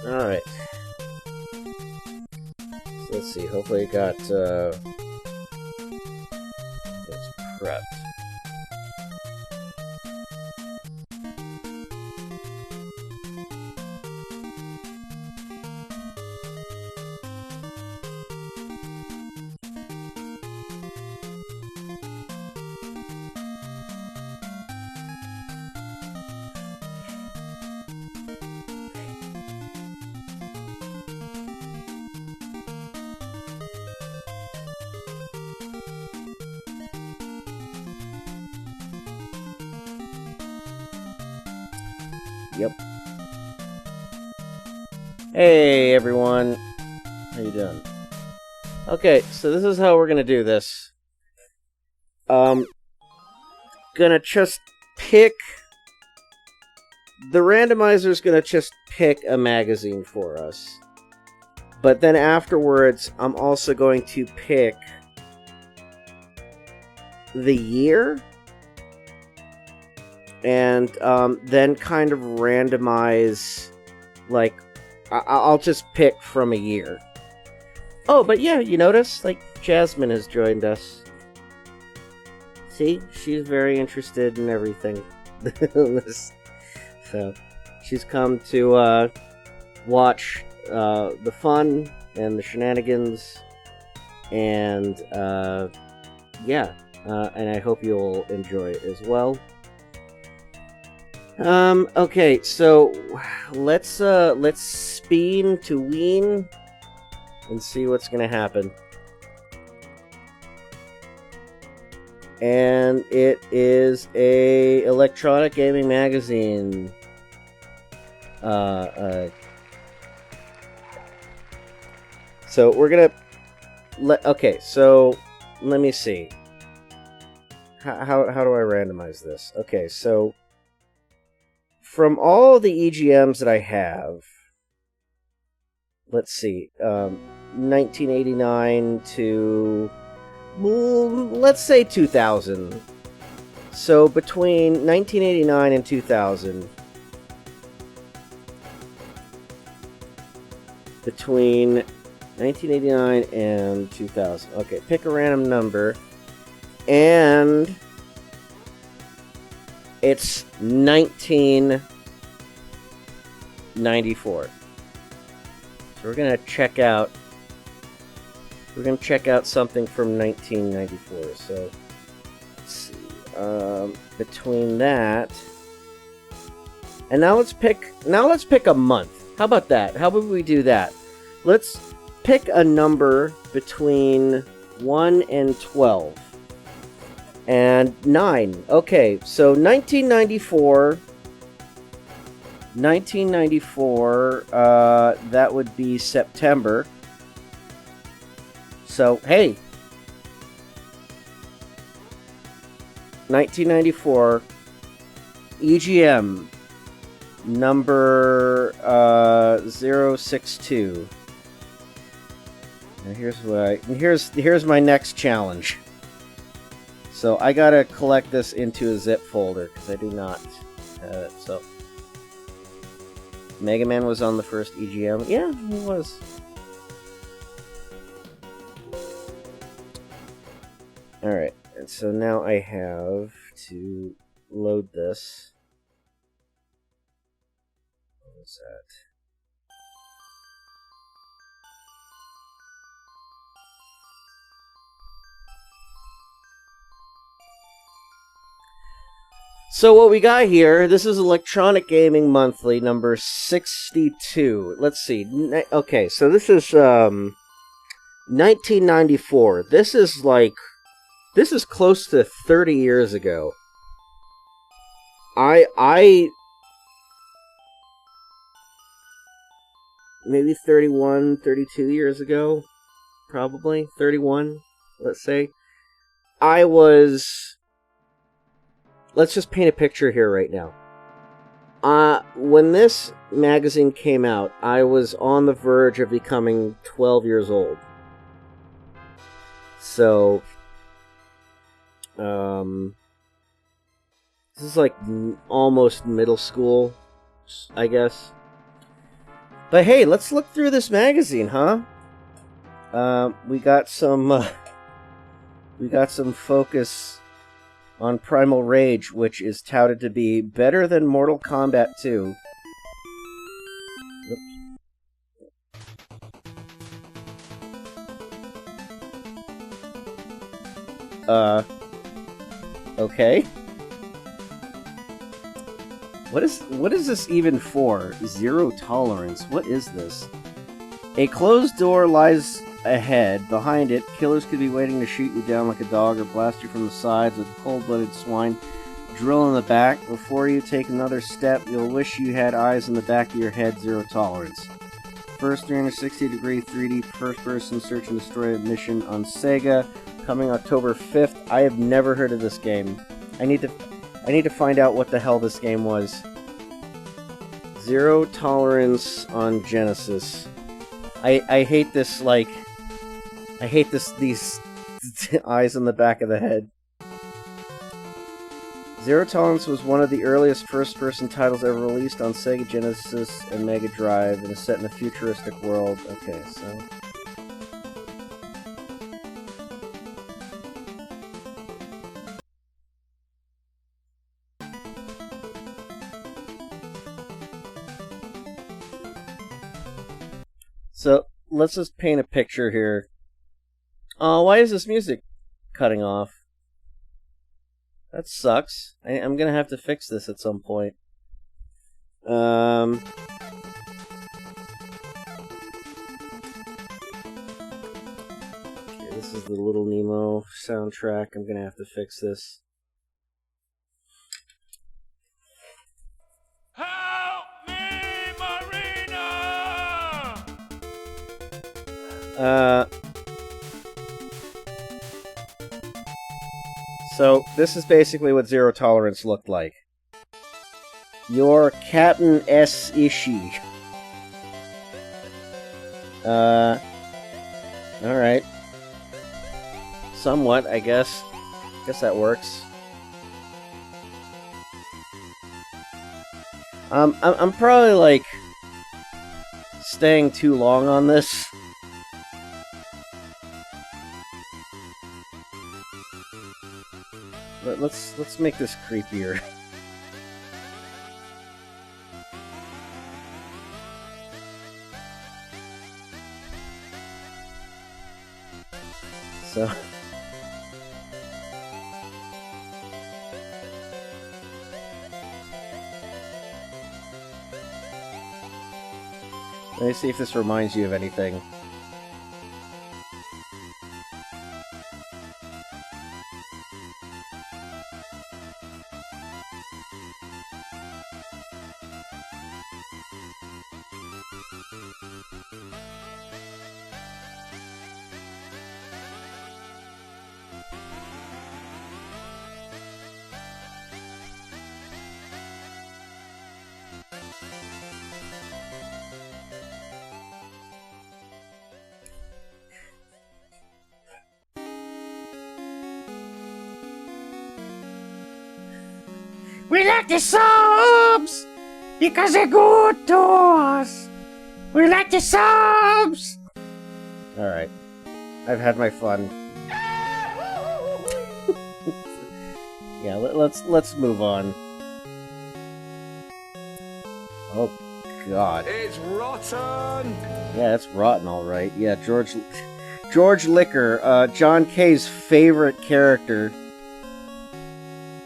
Alright. So let's see, hopefully it got, it's prepped. Yep. Hey everyone, how you doing? Okay, so this is how we're gonna do this. Gonna just pick... The randomizer's gonna just pick a magazine for us. But then afterwards, I'm also going to pick the year, and then kind of randomize, like, I'll just pick from a year. Oh, but yeah, you notice, like, Jasmine has joined us. See? She's very interested in everything. So, she's come to watch the fun and the shenanigans, and yeah, and I hope you'll enjoy it as well. Okay, so let's spin to ween and see what's gonna happen. And it is a electronic gaming magazine. So we're gonna okay, so let me see. How do I randomize this? Okay, so from all the EGMs that I have, let's see, 1989 to, let's say 2000. So between 1989 and 2000, between 1989 and 2000. Okay, pick a random number, and it's 1994. So we're gonna check out. We're gonna check out something from 1994. So let's see. Between that, and now let's pick. Now let's pick a month. How about that? How about we do that? Let's pick a number between 1 and 12. And 9. Okay, so 1994. 1994, that would be September. So, hey. 1994, EGM, number 062. Now here's my next challenge. So I gotta collect this into a zip folder, because I do not have it. So Mega Man was on the first EGM. Yeah, he was. Alright, and so now I have to load this. What was that? So what we got here, this is Electronic Gaming Monthly, number 62. Let's see. Okay, so this is 1994. This is close to 30 years ago. Maybe 31, 32 years ago, probably 31, let's say. Let's just paint a picture here right now. When this magazine came out, I was on the verge of becoming 12 years old. So, this is like almost middle school, I guess. But hey, let's look through this magazine, huh? We got some focus on Primal Rage, which is touted to be better than Mortal Kombat 2. Okay. What is this even for? Zero tolerance. What is this? A closed door lies ahead. Behind it, killers could be waiting to shoot you down like a dog or blast you from the sides with cold-blooded swine drill in the back. Before you take another step, you'll wish you had eyes in the back of your head. Zero tolerance. First 360-degree 3D first-person search and destroy mission on Sega, coming October 5th. I have never heard of this game. I need to find out what the hell this game was. Zero tolerance on Genesis. I hate this, like... I hate these eyes on the back of the head. Zero Tolerance was one of the earliest first-person titles ever released on Sega Genesis and Mega Drive, and is set in a futuristic world. Okay, so... So, let's just paint a picture here. Oh, why is this music cutting off? That sucks. I'm gonna have to fix this at some point. Okay, this is the Little Nemo soundtrack. I'm gonna have to fix this. Help me, Marina! So, this is basically what Zero Tolerance looked like. You're Captain S. Ishii. Alright. Somewhat, I guess. Guess that works. I'm probably, like, staying too long on this. Let's make this creepier. So let me see if this reminds you of anything. We like the subs because they're good to us. We like the subs. Alright. I've had my fun. Yeah, let's move on. Oh god. It's rotten! Yeah, it's rotten, alright. Yeah, George Liquor, John Kay's favorite character.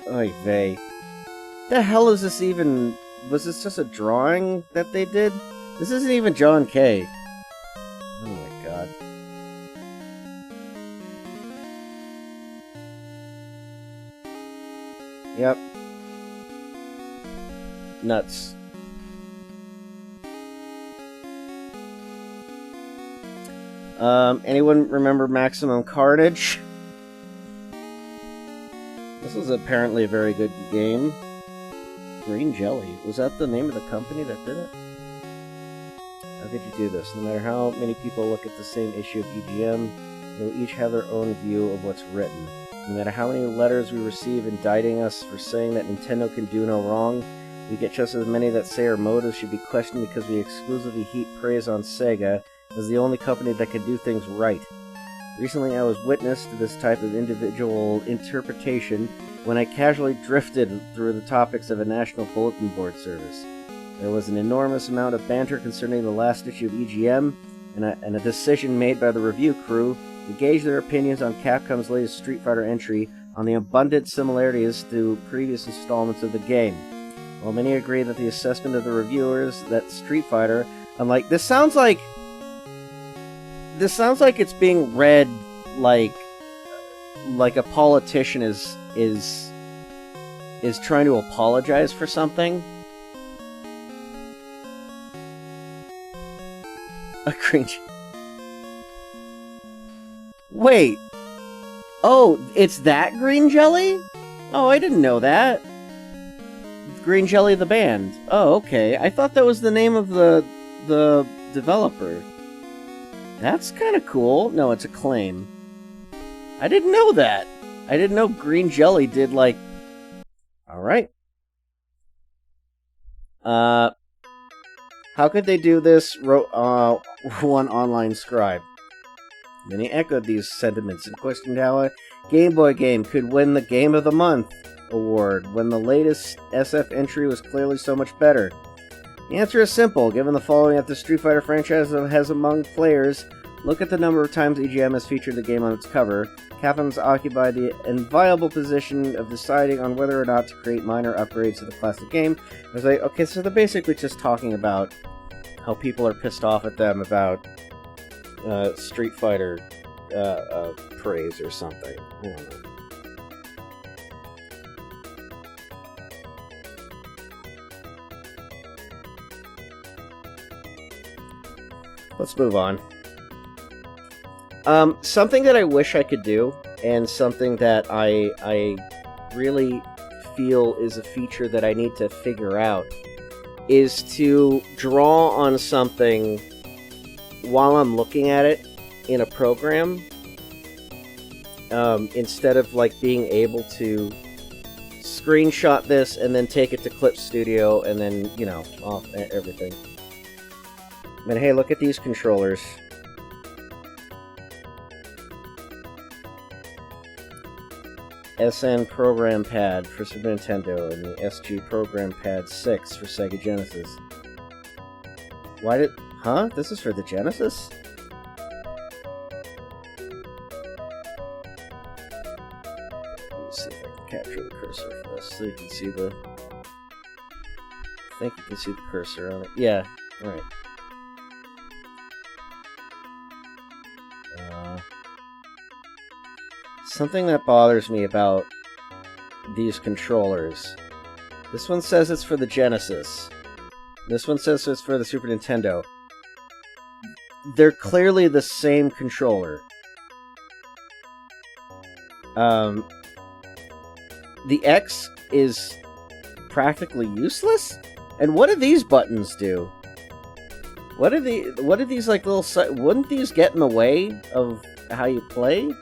Oy vey. The hell is this even... Was this just a drawing that they did? This isn't even John Kay. Oh my god. Yep. Nuts. Anyone remember Maximum Carnage? This was apparently a very good game. Green Jelly. Was that the name of the company that did it? How could you do this? No matter how many people look at the same issue of EGM, they will each have their own view of what's written. No matter how many letters we receive indicting us for saying that Nintendo can do no wrong, We get just as many that say our motives should be questioned because we exclusively heap praise on Sega as the only company that can do things right. Recently, I was witness to this type of individual interpretation when I casually drifted through the topics of a national bulletin board service. There was an enormous amount of banter concerning the last issue of EGM, and a decision made by the review crew to gauge their opinions on Capcom's latest Street Fighter entry on the abundant similarities to previous installments of the game. While many agree that the assessment of the reviewers that Street Fighter, unlike this sounds like it's being read like a politician is trying to apologize for something. A cringe. Wait. Oh, it's that Green Jelly? Oh, I didn't know that. Green Jelly the band. Oh, okay. I thought that was the name of the developer. That's kind of cool. No, it's Acclaim. I didn't know that. I didn't know Green Jelly did, like... Alright. How could they do this? Wrote one online scribe. Many echoed these sentiments and questioned how a Game Boy game could win the Game of the Month award when the latest SF entry was clearly so much better. The answer is simple. Given the following that the Street Fighter franchise has among players, look at the number of times EGM has featured the game on its cover. Capcom's occupied the enviable position of deciding on whether or not to create minor upgrades to the classic game. I was like, okay, so they're basically just talking about how people are pissed off at them about Street Fighter praise or something. I don't know. Let's move on. Something that I wish I could do, and something that I really feel is a feature that I need to figure out, is to draw on something while I'm looking at it in a program, instead of like being able to screenshot this and then take it to Clip Studio and then, you know, off everything. But hey, look at these controllers. SN Program Pad for Super Nintendo and the SG Program Pad 6 for Sega Genesis. Why did... Huh? This is for the Genesis? Let's see if I can capture the cursor for this so you can see the... I think you can see the cursor on it. Yeah, alright. Something that bothers me about these controllers. This one says it's for the Genesis. This one says it's for the Super Nintendo. They're clearly the same controller. The X is practically useless? And what do these buttons do? What are these like little... Wouldn't these get in the way of how you play?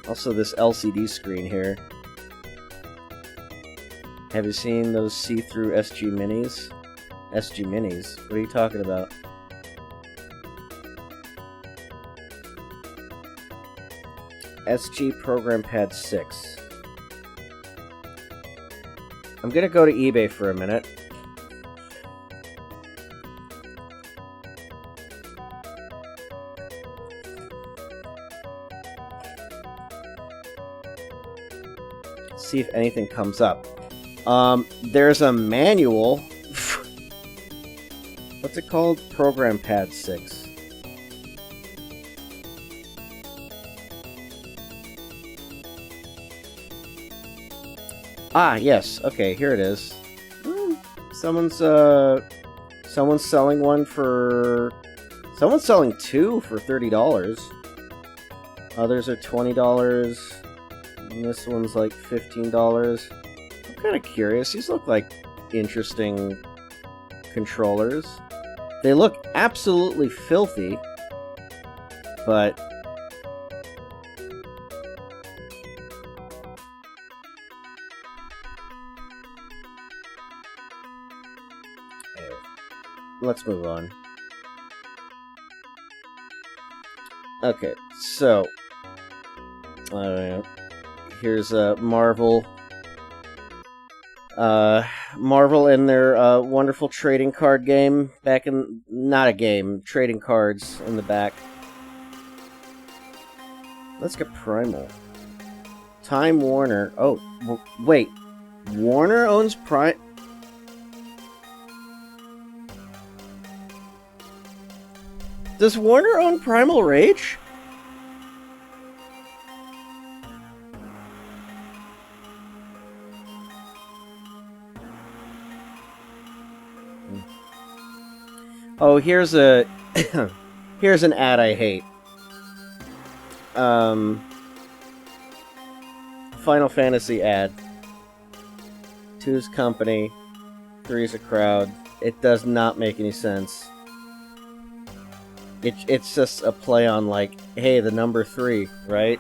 Also, this LCD screen here. Have you seen those see-through SG Minis? SG Minis? What are you talking about? SG Program Pad 6. I'm gonna go to eBay for a minute. See if anything comes up. There's a manual. What's it called? Program Pad 6. Ah, yes. Okay, here it is. Someone's selling one for... Someone's selling two for $30. Others are $20. And this one's like $15. I'm kind of curious. These look like interesting controllers. They look absolutely filthy, but let's move on. Okay, so here's Marvel. Marvel and their wonderful trading card game back in... Not a game, trading cards in the back. Let's get Primal. Time Warner. Oh, wait. Warner owns Prime... Does Warner own Primal Rage? Oh, here's a... here's an ad I hate. Final Fantasy ad. 2's company. 3's a crowd. It does not make any sense. It's just a play on, like, hey, the number 3, right?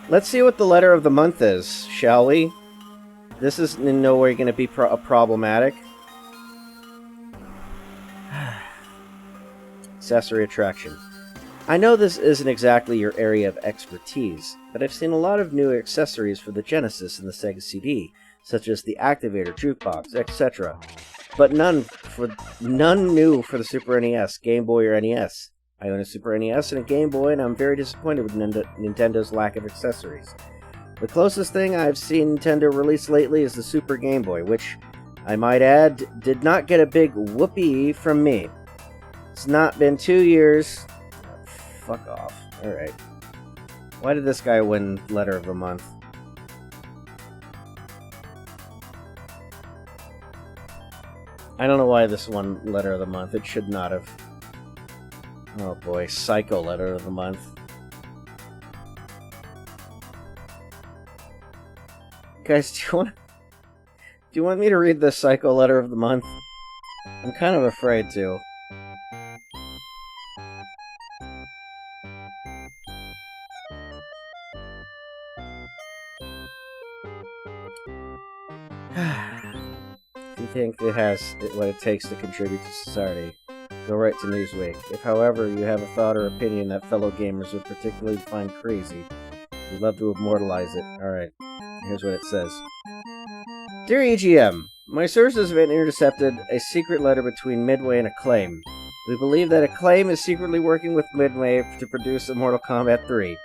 Let's see what the letter of the month is, shall we? This is in no way going to be problematic. Accessory attraction. I know this isn't exactly your area of expertise, but I've seen a lot of new accessories for the Genesis and the Sega CD, such as the activator, jukebox, etc. But none new for the Super NES, Game Boy, or NES. I own a Super NES and a Game Boy, and I'm very disappointed with Nintendo's lack of accessories. The closest thing I've seen Nintendo release lately is the Super Game Boy, which, I might add, did not get a big whoopee from me. It's not been 2 years. Fuck off. Alright. Why did this guy win Letter of the Month? I don't know why this won Letter of the Month. It should not have. Oh boy, Psycho Letter of the Month. Guys, do you want me to read the Psycho Letter of the Month? I'm kind of afraid to. If you think it has what it takes to contribute to society, go right to Newsweek. If, however, you have a thought or opinion that fellow gamers would particularly find crazy, we'd love to immortalize it. Alright, here's what it says. Dear EGM, my sources have intercepted a secret letter between Midway and Acclaim. We believe that Acclaim is secretly working with Midway to produce a Mortal Kombat 3.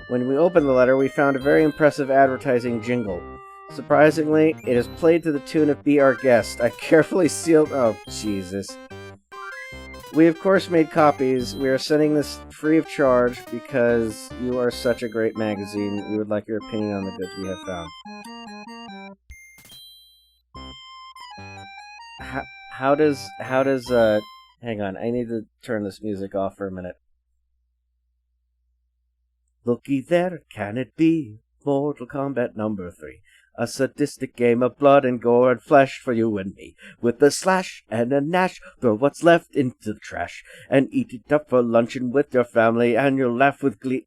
When we opened the letter, we found a very impressive advertising jingle. Surprisingly, it is played to the tune of Be Our Guest. I carefully sealed... Oh, Jesus. We, of course, made copies. We are sending this free of charge because you are such a great magazine. We would like your opinion on the goods we have found. How does, hang on, I need to turn this music off for a minute. Looky there, can it be? Mortal Kombat number 3. A sadistic game of blood and gore and flesh for you and me. With a slash and a gnash, throw what's left into the trash, and eat it up for luncheon with your family, and you'll laugh with glee.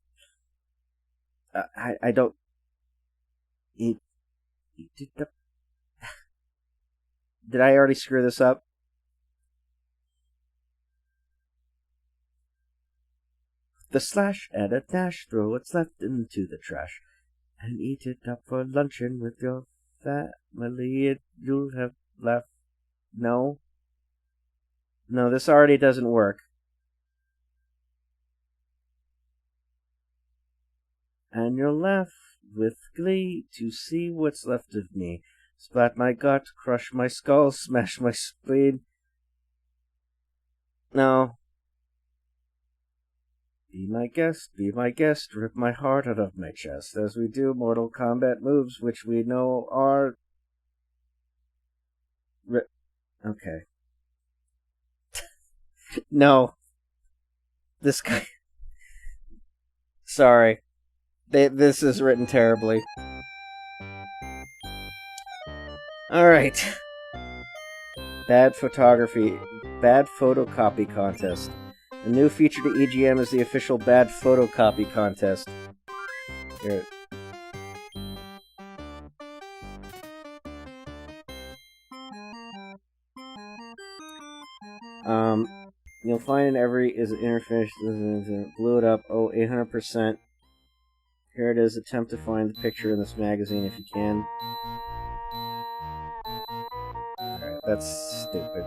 I don't... Eat it up... Did I already screw this up? The slash and a dash, throw what's left into the trash, and eat it up for luncheon with your family. You'll have left. No. No, this already doesn't work. And you'll laugh with glee to see what's left of me. Splat my gut, crush my skull, smash my spleen. No. Be my guest, rip my heart out of my chest, as we do Mortal Kombat moves, which we know are... Okay. No. This guy... Sorry. This is written terribly. Alright. Bad photography. Bad photocopy contest. A new feature to EGM is the official bad photocopy contest. Here. You'll find in every is interfish. Blew it up. Oh, 800%. Here it is. Attempt to find the picture in this magazine if you can. Alright, that's stupid.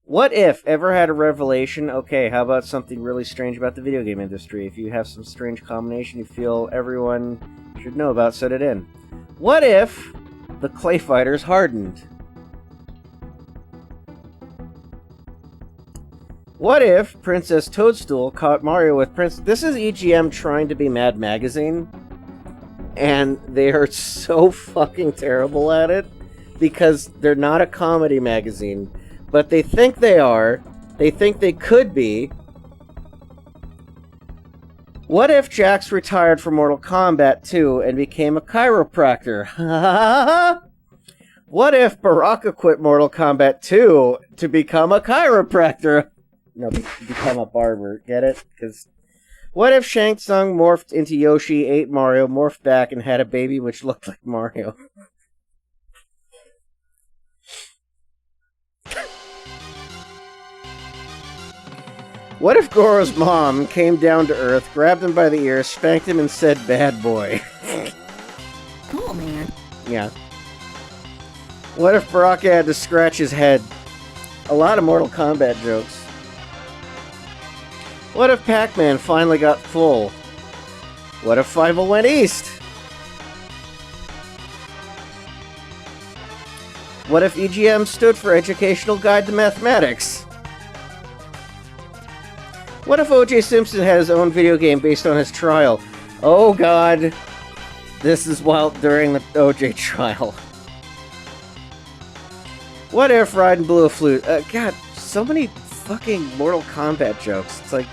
What if ever had a revelation? Okay, how about something really strange about the video game industry? If you have some strange combination you feel everyone should know about, set it in. What if the clay fighters hardened? What if Princess Toadstool caught Mario with Prince... This is EGM trying to be Mad Magazine, and they are so fucking terrible at it, because they're not a comedy magazine, but they think they are. They think they could be. What if Jax retired from Mortal Kombat 2 and became a chiropractor? What if Baraka quit Mortal Kombat 2 to become a chiropractor? No, become a barber. Get it? Because what if Shang Tsung morphed into Yoshi, ate Mario, morphed back, and had a baby which looked like Mario? What if Goro's mom came down to Earth, grabbed him by the ear, spanked him, and said, "Bad boy"? Cool, man. Yeah. What if Baraka had to scratch his head? A lot of Mortal Kombat jokes. What if Pac-Man finally got full? What if Fievel went east? What if EGM stood for Educational Guide to Mathematics? What if O.J. Simpson had his own video game based on his trial? Oh god. This is while during the O.J. trial. What if Raiden blew a flute? God, so many fucking Mortal Kombat jokes. It's like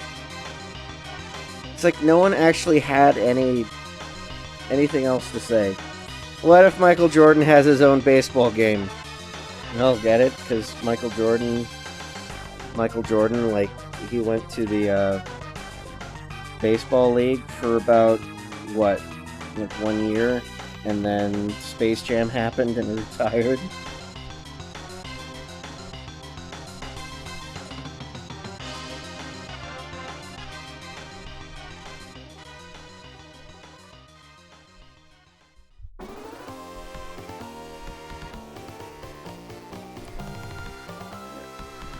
no one actually had anything else to say. What if Michael Jordan has his own baseball game? No, get it? Because Michael Jordan, like, he went to the baseball league for about, what, like 1 year, and then Space Jam happened and he retired.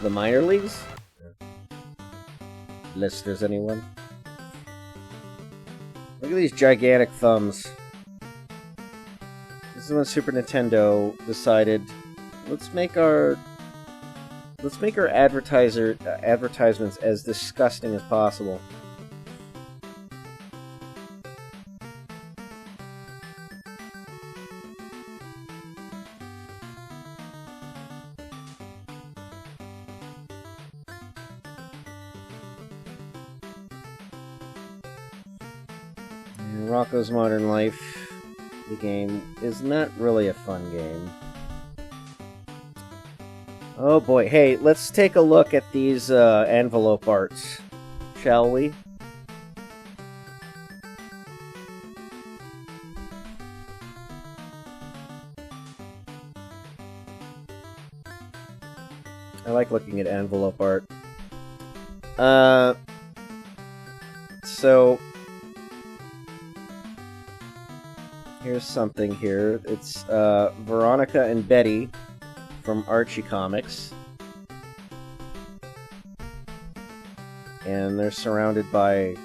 The minor leagues? Unless there's anyone. Look at these gigantic thumbs. This is when Super Nintendo decided, let's make our advertisements as disgusting as possible. Rocko's Modern Life, the game, is not really a fun game. Oh boy, hey, let's take a look at these envelope arts, shall we? I like looking at envelope art. So here's something here. It's Veronica and Betty from Archie Comics. And they're surrounded by...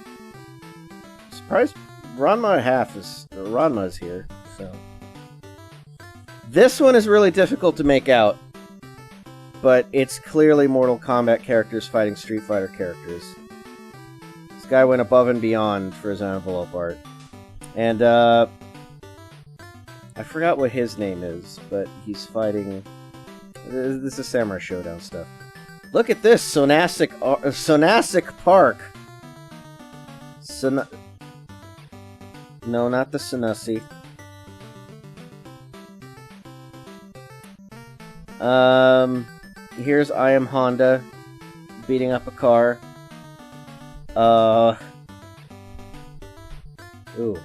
Surprised Ranma is here, so... This one is really difficult to make out. But it's clearly Mortal Kombat characters fighting Street Fighter characters. This guy went above and beyond for his envelope art. And, I forgot what his name is, but he's fighting... This is Samurai Showdown stuff. Look at this! Sonasic Park! No, not the Sonasi. Here's I Am Honda beating up a car. Ooh.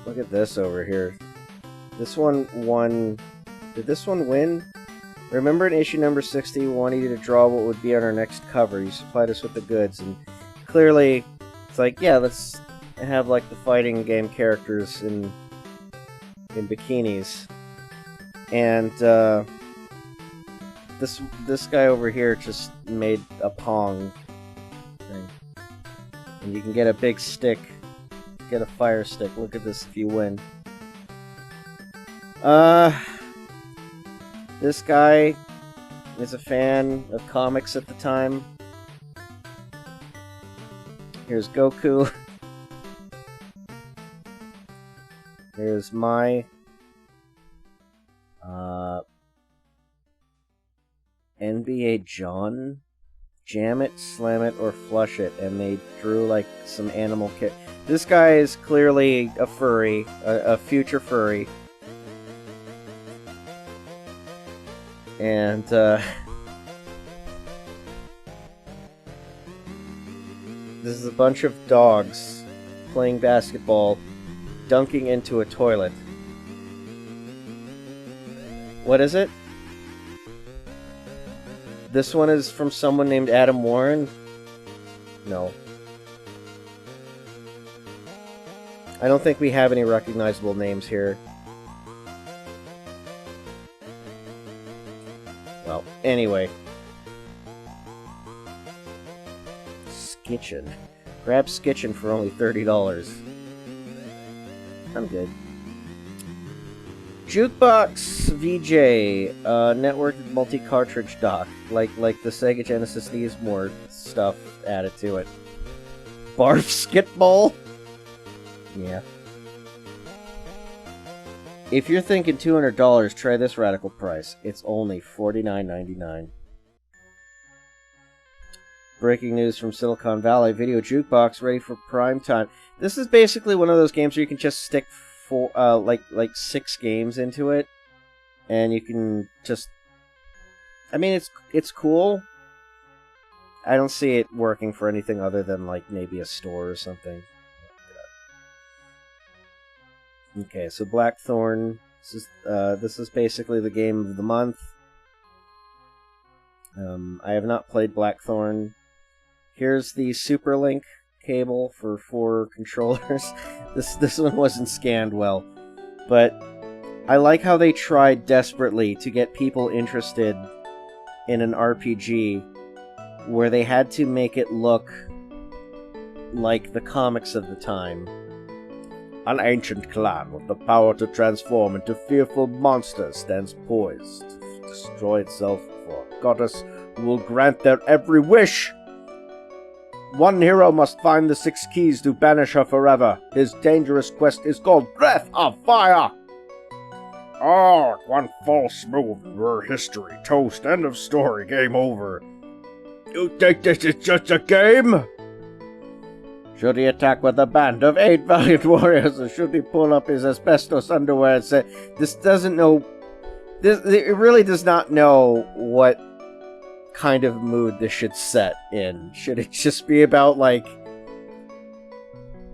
Look at this over here. This one won... Did this one win Remember in issue number 60, we wanted you to draw what would be on our next cover. You supplied us with the goods, and clearly, it's like, yeah, let's have like the fighting game characters in bikinis. And this guy over here just made a Pong thing. And you can get a big stick, get a fire stick. Look at this if you win. This guy is a fan of comics at the time. Here's Goku. Here's my NBA John. Jam it, slam it, or flush it, and they drew like some animal kit. This guy is clearly a furry, a future furry. And this is a bunch of dogs playing basketball, dunking into a toilet. What is it? This one is from someone named Adam Warren? No. I don't think we have any recognizable names here. Well, anyway. Skitchin'. Grab Skitchin' for only $30. I'm good. Jukebox VJ, networked multi-cartridge dock. Like the Sega Genesis needs more stuff added to it. Barf Skitball? Yeah. If you're thinking $200, try this radical price. It's only $49.99. Breaking news from Silicon Valley. Video Jukebox ready for prime time. This is basically one of those games where you can just stick like 6 games into it, and you can just... I mean, it's cool. I don't see it working for anything other than like maybe a store or something. Okay, so Blackthorn. This is basically the game of the month. I have not played Blackthorn. Here's the Super Link cable for 4 controllers. This one wasn't scanned well, but I like how they tried desperately to get people interested in an RPG where they had to make it look like the comics of the time. An ancient clan with the power to transform into fearful monsters stands poised to destroy itself for a goddess who will grant their every wish. One hero must find the 6 keys to banish her forever. His dangerous quest is called Breath of Fire! Oh, one false move in your history. Toast. End of story. Game over. You think this is just a game? Should he attack with a band of 8 valiant warriors, or should he pull up his asbestos underwear and say, this doesn't know... It really does not know what kind of mood this should set in. Should it just be about, like...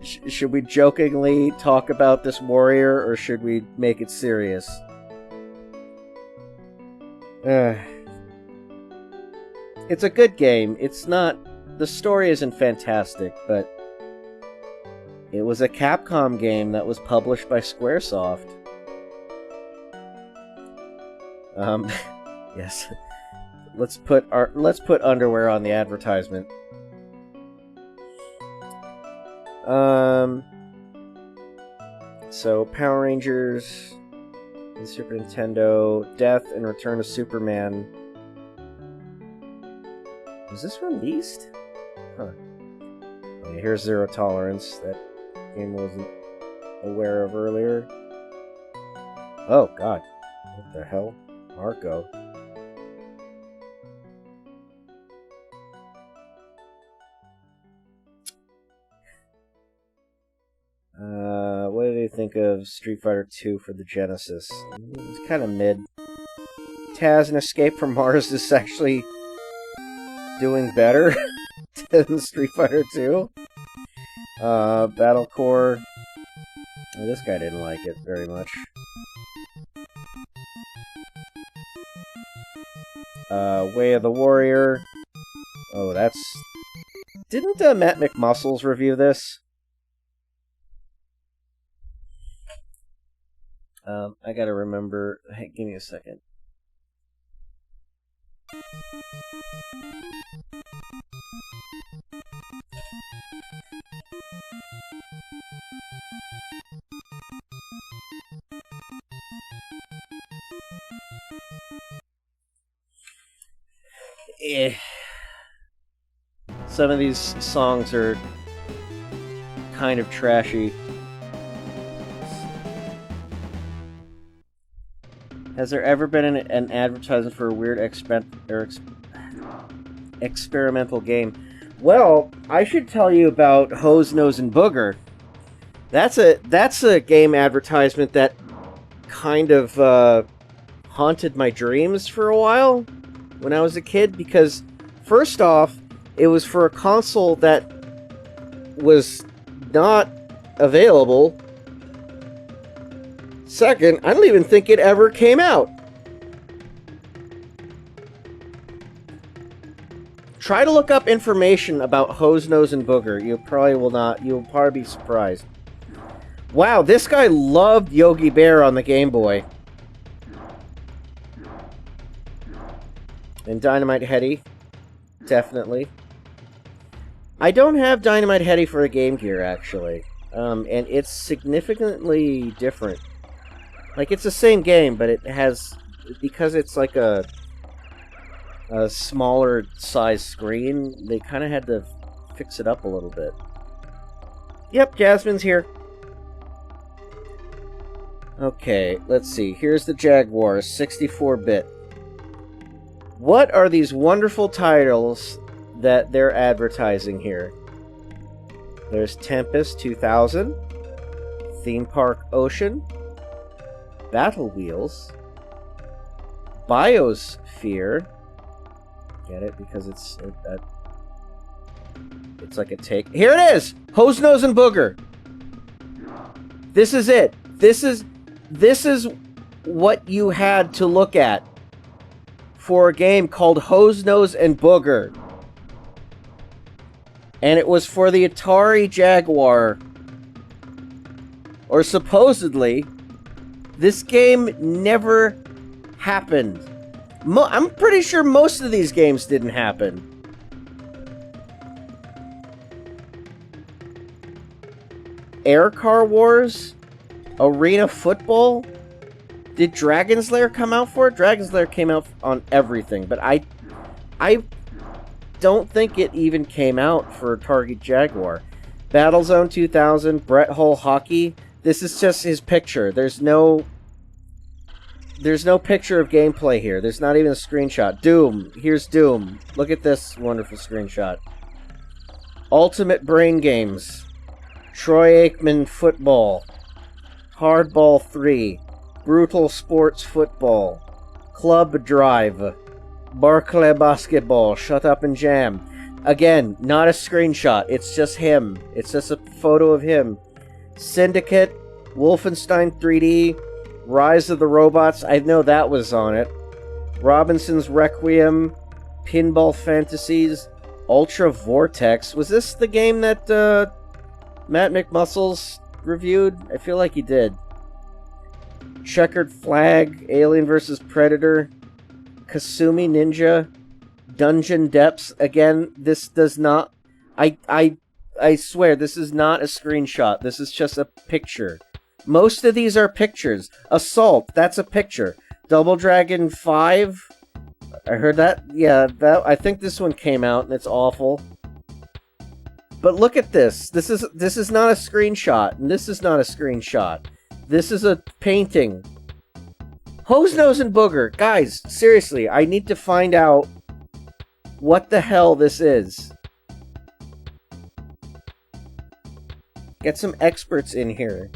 should we jokingly talk about this warrior, or should we make it serious? It's a good game. It's not... The story isn't fantastic, but... it was a Capcom game that was published by Squaresoft. Yes. Let's put underwear on the advertisement. So Power Rangers, the Super Nintendo, Death and Return of Superman. Was this released? Huh. Okay, here's Zero Tolerance. That game wasn't aware of earlier. Oh god. What the hell? Marco. What did you think of Street Fighter 2 for the Genesis? It was kind of mid. Taz and Escape from Mars is actually doing better than Street Fighter 2. Battle Core. This guy didn't like it very much. Way of the Warrior. Oh, that's... Didn't Matt McMuscles review this? I gotta remember... Hey, give me a second. Some of these songs are kind of trashy. Has there ever been an advertisement for a weird experimental game? Well, I should tell you about Hose, Nose, and Booger. That's a game advertisement that kind of haunted my dreams for a while when I was a kid, because first off, it was for a console that was not available. Second, I don't even think it ever came out. Try to look up information about Hose, Nose, and Booger. You probably will not. You'll probably be surprised. Wow, this guy loved Yogi Bear on the Game Boy. And Dynamite Heady. Definitely. I don't have Dynamite Heady for a Game Gear, actually. And it's significantly different. Like, it's the same game, but it has... Because it's like a smaller size screen, they kind of had to fix it up a little bit. Yep, Jasmine's here. Okay, let's see. Here's the Jaguar, 64-bit. What are these wonderful titles that they're advertising here? There's Tempest 2000, Theme Park Ocean, Battle Wheels, Biosphere. Get it? Because it's like a take. Here it is! Hose, Nose, and Booger! This is it. This is what you had to look at for a game called Hose, Nose, and Booger. And it was for the Atari Jaguar. Or supposedly, this game never happened. I'm pretty sure most of these games didn't happen. Air Car Wars? Arena Football? Did Dragon's Lair come out for it? Dragon's Lair came out on everything, but I don't think it even came out for Target Jaguar. Battlezone 2000, Brett Hull Hockey. This is just his picture. There's no picture of gameplay here. There's not even a screenshot. Doom. Here's Doom. Look at this wonderful screenshot. Ultimate Brain Games. Troy Aikman Football. Hardball 3. Brutal Sports Football. Club Drive. Barclay Basketball. Shut Up and Jam. Again, not a screenshot. It's just him. It's just a photo of him. Syndicate. Wolfenstein 3D. Rise of the Robots. I know that was on it. Robinson's Requiem. Pinball Fantasies. Ultra Vortex. Was this the game that Matt McMuscles reviewed? I feel like he did. Checkered Flag. Alien vs. Predator. Kasumi Ninja. Dungeon Depths. Again, this does not... I swear, this is not a screenshot. This is just a picture. Most of these are pictures. Assault, that's a picture. Double Dragon 5. I heard that. Yeah, I think this one came out and it's awful. But look at this. This is not a screenshot, and this is not a screenshot. This is a painting. Hose, Nose, and Booger. Guys, seriously, I need to find out what the hell this is. Get some experts in here.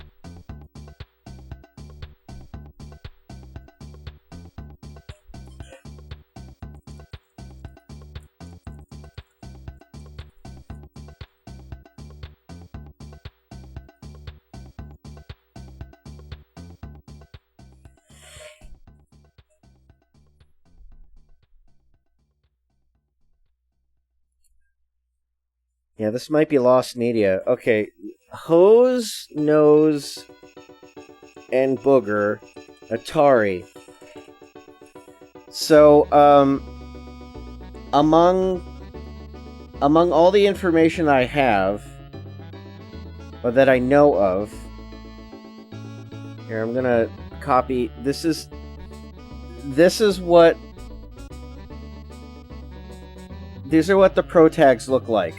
Yeah, this might be lost media. Okay, Hose, Nose, and Booger, Atari. So, among all the information I have, or that I know of, here, I'm gonna copy, this is what, these are what the pro tags look like.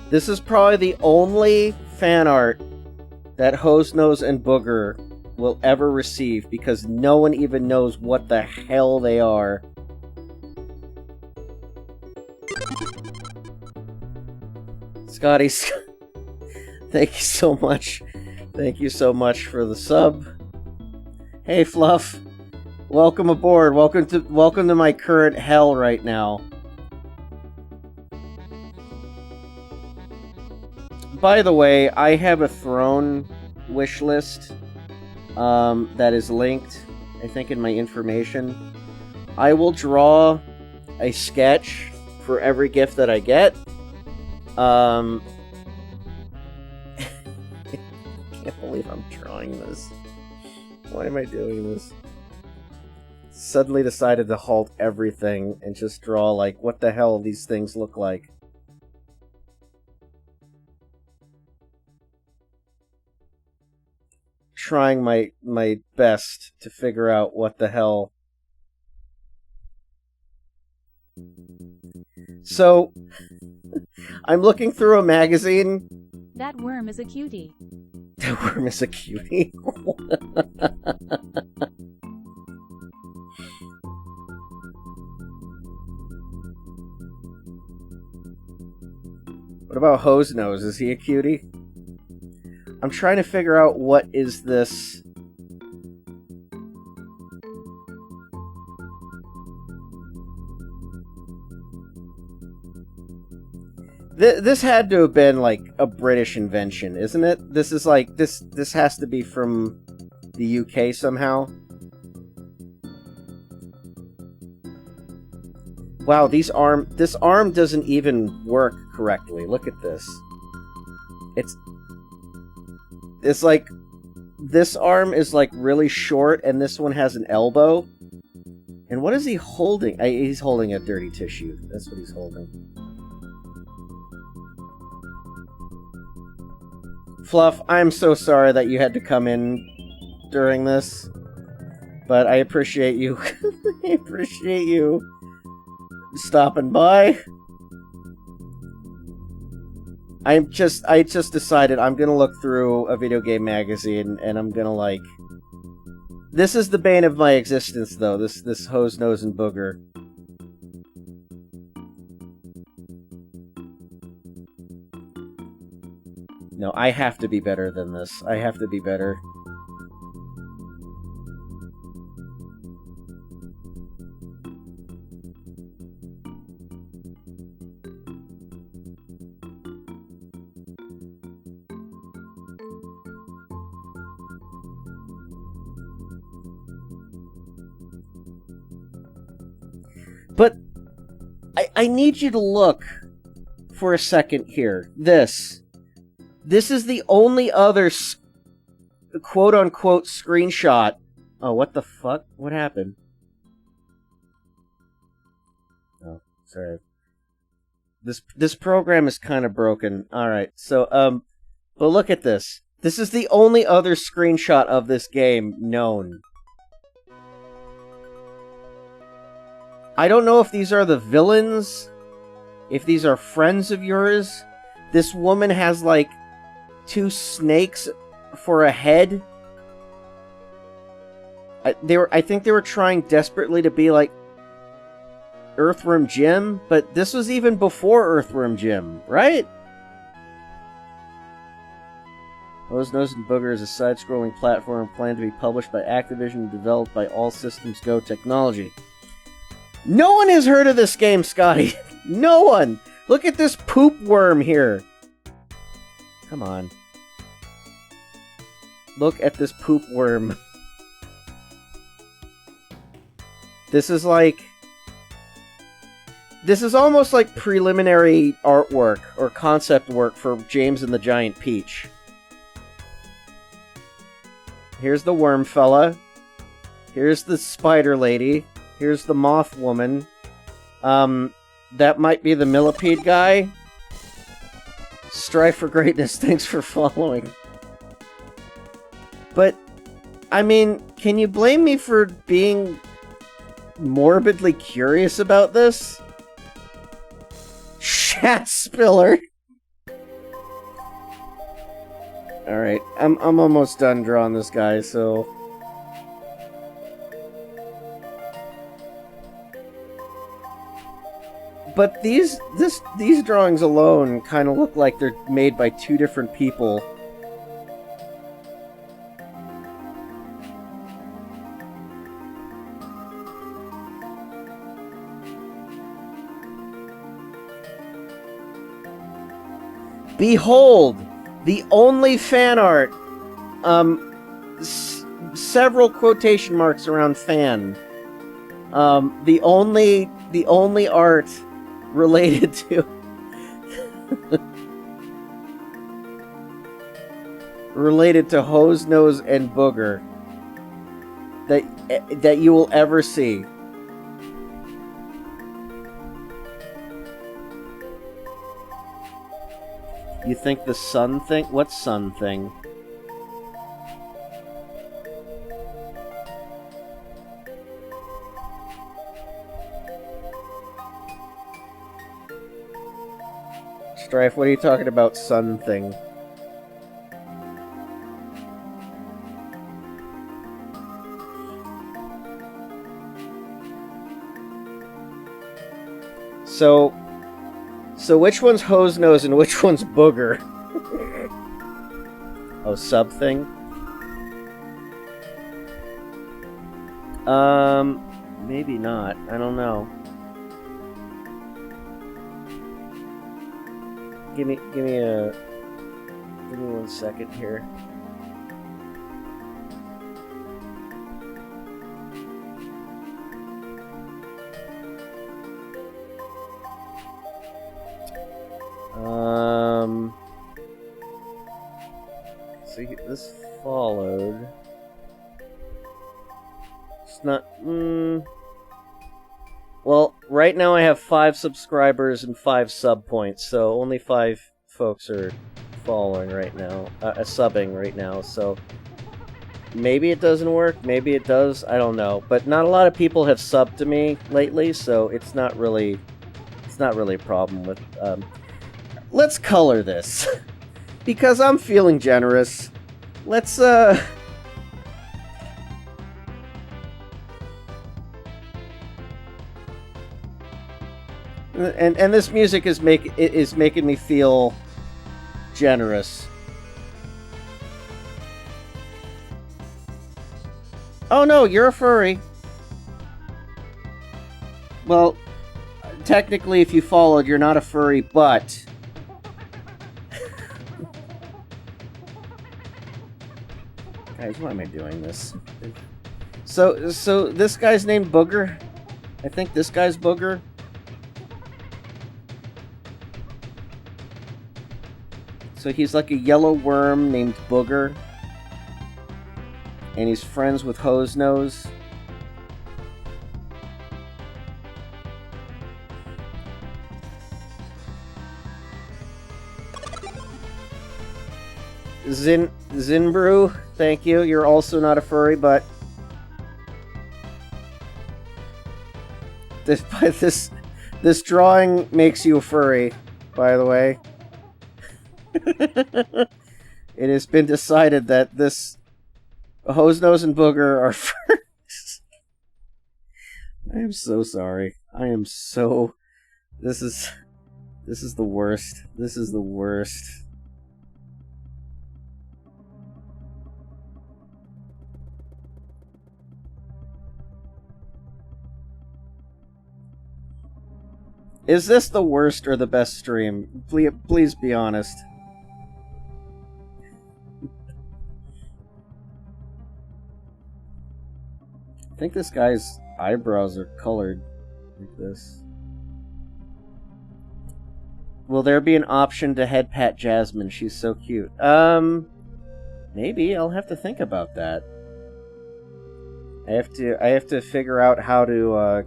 This is probably the only fan art that Hose, Nose, and Booger will ever receive, because no one even knows what the hell they are. Scotty, thank you so much. Thank you so much for the sub. Hey, Fluff. Welcome aboard. Welcome to my current hell right now. By the way, I have a throne wish list that is linked, I think, in my information. I will draw a sketch for every gift that I get. I can't believe I'm drawing this. Why am I doing this? Suddenly decided to halt everything and just draw, like, what the hell these things look like. Trying my best to figure out what the hell. So, I'm looking through a magazine. That worm is a cutie. That worm is a cutie. What about Hose Nose? Is he a cutie? I'm trying to figure out what is this. This had to have been like a British invention, isn't it? This is like this has to be from the UK somehow. Wow, this arm doesn't even work correctly. Look at this. It's like, this arm is like really short, and this one has an elbow. And what is he holding? He's holding a dirty tissue. That's what he's holding. Fluff, I'm so sorry that you had to come in during this, but I appreciate you. I appreciate you stopping by. I just decided I'm gonna look through a video game magazine, and I'm gonna, like... This is the bane of my existence, though, this Hose, Nose, and Booger. No, I have to be better than this. I have to be better. But I need you to look for a second here. This is the only other quote-unquote screenshot. Oh, what the fuck? What happened? Oh, sorry. This program is kind of broken. Alright, so, but look at this. This is the only other screenshot of this game known. I don't know if these are the villains, if these are friends of yours. This woman has, like, two snakes for a head. I think they were trying desperately to be like Earthworm Jim, but this was even before Earthworm Jim, right? Nose and Booger is a side-scrolling platform planned to be published by Activision and developed by All Systems Go Technology. No one has heard of this game, Scotty! No one! Look at this poop worm here! Come on. Look at this poop worm. This is like... This is almost like preliminary artwork or concept work for James and the Giant Peach. Here's the worm fella. Here's the spider lady. Here's the moth woman. That might be the millipede guy. Strive for greatness, thanks for following. But, I mean, can you blame me for being morbidly curious about this? Shat spiller! Alright, I'm almost done drawing this guy, so... But these drawings alone kind of look like they're made by two different people. Behold! The only fan art! Several quotation marks around fan. The only art related to... related to Hose Nose and Booger that you will ever see. You think the sun thing? What sun thing? Strife, what are you talking about, sun thing? So which one's Hose Nose and which one's Booger? Oh, sub thing? Maybe not. I don't know. Give me 1 second here. See, this followed. It's not. Well, right now I have 5 subscribers and 5 sub points, so only 5 folks are following right now, subbing right now. So maybe it doesn't work, maybe it does. I don't know, but not a lot of people have subbed to me lately, so it's not really a problem with. Let's color this. Because I'm feeling generous. Let's, and this music is making me feel generous. Oh no, you're a furry. Well, technically if you followed, you're not a furry, but... Guys, why am I doing this? So this guy's named Booger? I think this guy's Booger? So he's like a yellow worm named Booger. And he's friends with Hose Nose. Zinbrew, thank you. You're also not a furry, but this drawing makes you a furry, by the way. it has been decided that this Hose Nose and Booger are first. I am so sorry. I am so... This is the worst. This is the worst. Is this the worst or the best stream? Please be honest. I think this guy's eyebrows are colored like this. Will there be an option to head pat Jasmine? She's so cute. Maybe. I'll have to think about that. I have to figure out how to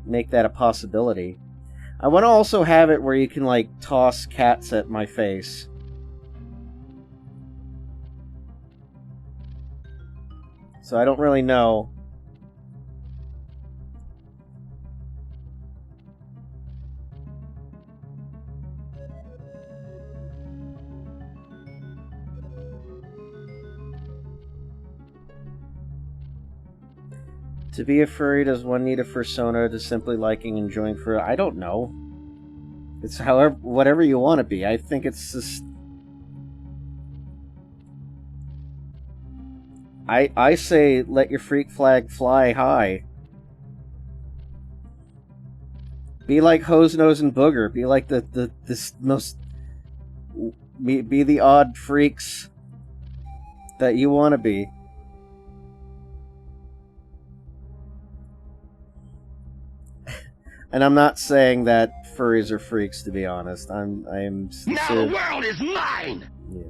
make that a possibility. I want to also have it where you can, like, toss cats at my face. So I don't really know. To be a furry, does one need a fursona to simply liking and enjoying fur? I don't know. It's however, whatever you want to be. I think it's just... I say let your freak flag fly high. Be like Hose Nose and Booger. Be like this most... Be the odd freaks that you want to be. And I'm not saying that furries are freaks, to be honest. I am sincere. Now the world is mine! Yeah.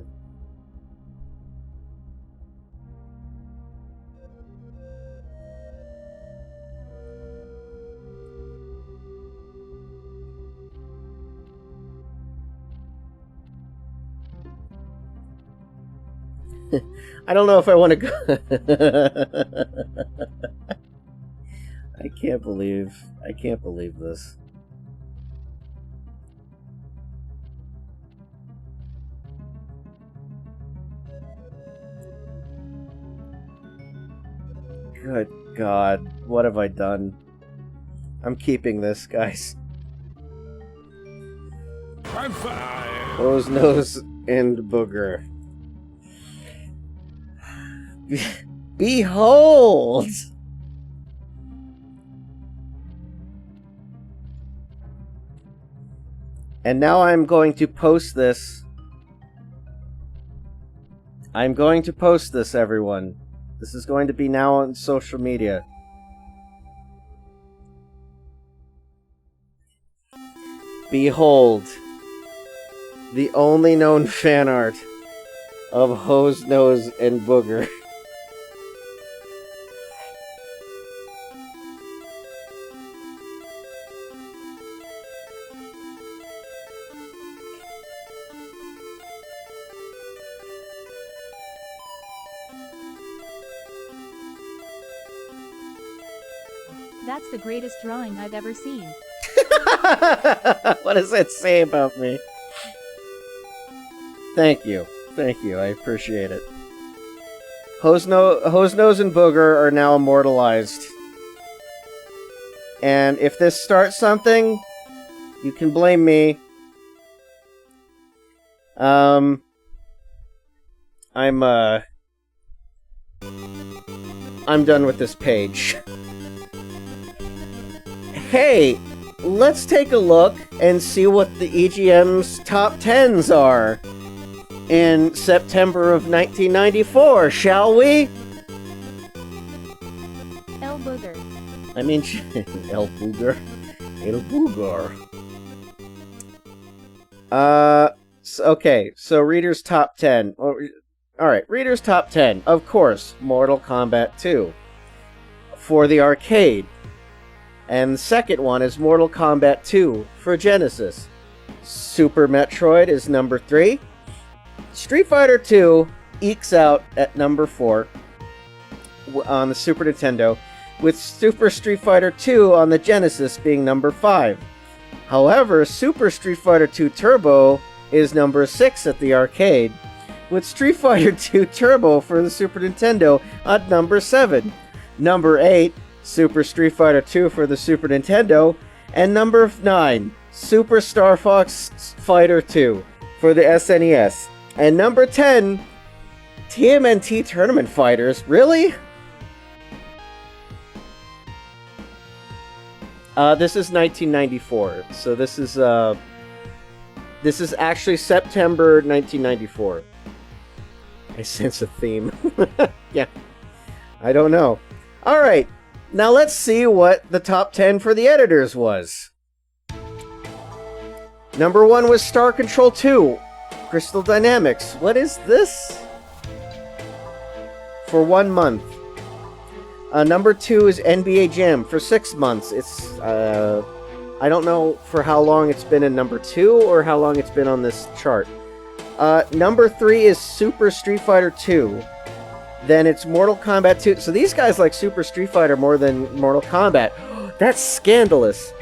I don't know if I want to go... I can't believe this. Good God, what have I done? I'm keeping this, guys. I'm fine. Hose Nose and Booger. Behold! And now I'm going to post this. I'm going to post this, everyone. This is going to be now on social media. Behold, the only known fan art of Hose Nose and Booger. That's the greatest drawing I've ever seen. What does that say about me? Thank you. Thank you. I appreciate it. Hose Nose and Booger are now immortalized. And if this starts something, you can blame me. I'm done with this page. Hey, let's take a look and see what the EGM's top 10s are in September of 1994, shall we? El Booger. I mean, El Booger. El Booger. Okay, so Reader's Top 10. Alright, Reader's Top 10. Of course, Mortal Kombat 2 for the arcade. And the second one is Mortal Kombat 2 for Genesis. Super Metroid is number 3. Street Fighter 2 ekes out at number 4 on the Super Nintendo, with Super Street Fighter 2 on the Genesis being number 5. However, Super Street Fighter 2 Turbo is number 6 at the arcade, with Street Fighter 2 Turbo for the Super Nintendo at number 7. Number 8, Super Street Fighter 2 for the Super Nintendo. And number 9, Super Star Fox Fighter 2 for the SNES. And number 10, TMNT Tournament Fighters. Really? This is 1994. So this is actually September 1994. I sense a theme. Yeah. I don't know. Alright. Now let's see what the top 10 for the editors was. Number 1 was Star Control 2. Crystal Dynamics. What is this? For 1 month. Number 2 is NBA Jam for 6 months. It's, I don't know for how long it's been in number 2 or how long it's been on this chart. Number 3 is Super Street Fighter 2. Then it's Mortal Kombat 2. So these guys like Super Street Fighter more than Mortal Kombat. That's scandalous.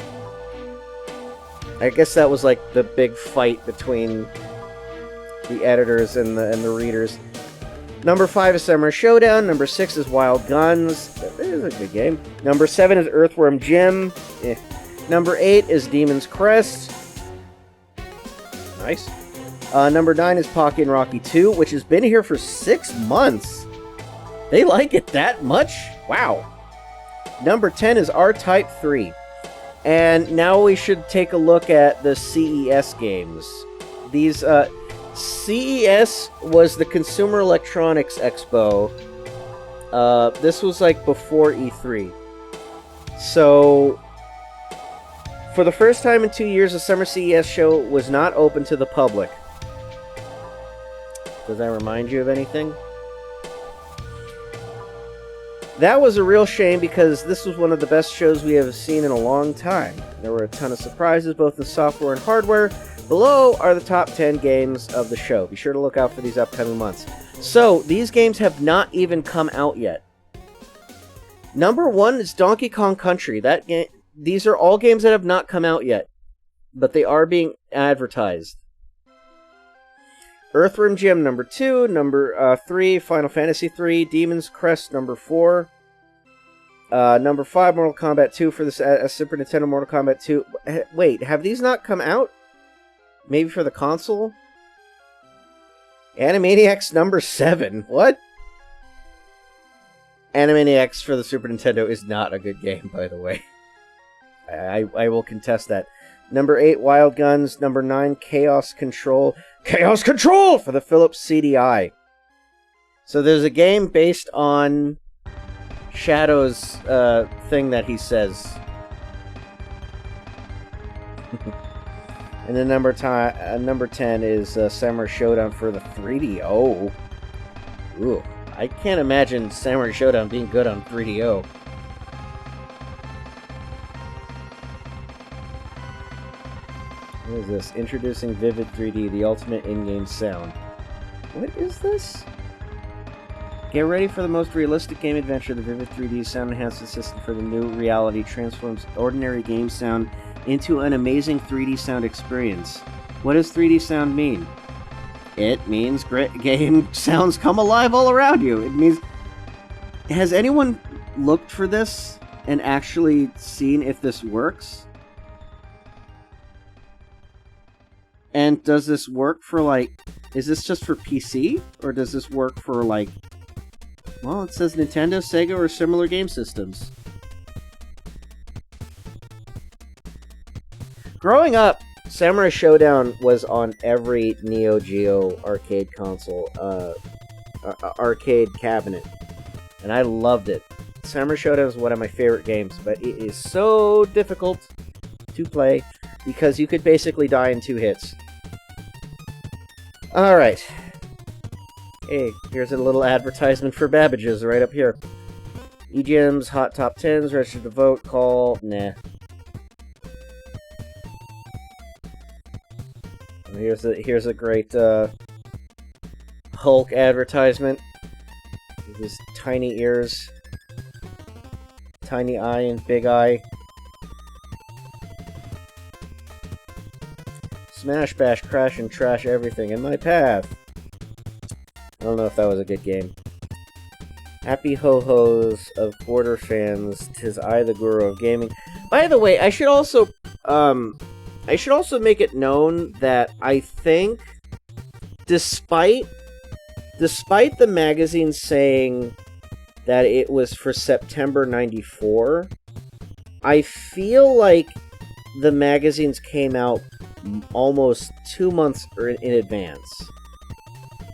I guess that was like the big fight between the editors and the readers. Number 5 is Samurai Showdown. Number 6 is Wild Guns. That is a good game. Number 7 is Earthworm Jim. Number 8 is Demon's Crest. Nice. Number 9 is Pocky and Rocky 2, which has been here for 6 months. They like it that much? Wow. Number 10 is R-Type 3. And now we should take a look at the CES games. These, CES was the Consumer Electronics Expo. This was like before E3. So, for the first time in 2 years, the Summer CES show was not open to the public. Does that remind you of anything? That was a real shame because this was one of the best shows we have seen in a long time. There were a ton of surprises, both in software and hardware. Below are the top 10 games of the show. Be sure to look out for these upcoming months. So, these games have not even come out yet. Number 1 is Donkey Kong Country. These are all games that have not come out yet, but they are being advertised. Earthworm Jim, number 2. Number 3, Final Fantasy 3. Demon's Crest, number 4. Number 5, Mortal Kombat 2 for the Super Nintendo. Mortal Kombat 2. Wait, have these not come out? Maybe for the console? Animaniacs, number 7. What? Animaniacs for the Super Nintendo is not a good game, by the way. I will contest that. Number 8, Wild Guns. Number 9, Chaos Control. Chaos Control for the Philips CDI. So there's a game based on Shadow's thing that he says. And then number 10 is Samurai Showdown for the 3DO. Ooh, I can't imagine Samurai Showdown being good on 3DO. What is this? Introducing Vivid 3D, the ultimate in-game sound. What is this? Get ready for the most realistic game adventure. The Vivid 3D sound enhancement system for the new reality transforms ordinary game sound into an amazing 3D sound experience. What does 3D sound mean? It means game sounds come alive all around you. It means... Has anyone looked for this and actually seen if this works? And does this work for, like... Is this just for PC? Or does this work for, like... Well, it says Nintendo, Sega, or similar game systems. Growing up, Samurai Showdown was on every Neo Geo arcade console, arcade cabinet. And I loved it. Samurai Showdown is one of my favorite games, but it is so difficult to play because you could basically die in 2 hits. Alright. Hey, here's a little advertisement for Babbage's right up here. EGM's Hot Top 10s, register to vote, call, nah. Here's a great Hulk advertisement. With his tiny ears. Tiny eye and big eye. Smash, bash, crash, and trash everything in my path. don't know if that was a good game. Happy ho-hos of quarter fans, 'tis I the guru of gaming. By the way, I should also make it known that I think, despite the magazine saying that it was for September 94, I feel like the magazines came out almost 2 months in advance.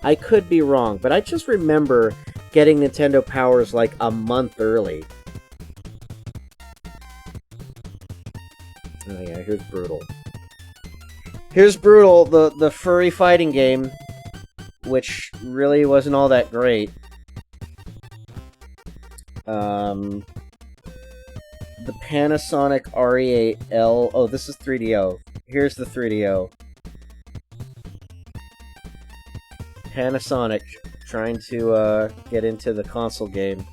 I could be wrong, but I just remember getting Nintendo Powers like a month early. Oh yeah, here's Brutal. Here's Brutal, the furry fighting game, which really wasn't all that great. The Panasonic RE8L. Oh, this is 3DO. Here's the 3DO. Panasonic trying to get into the console game.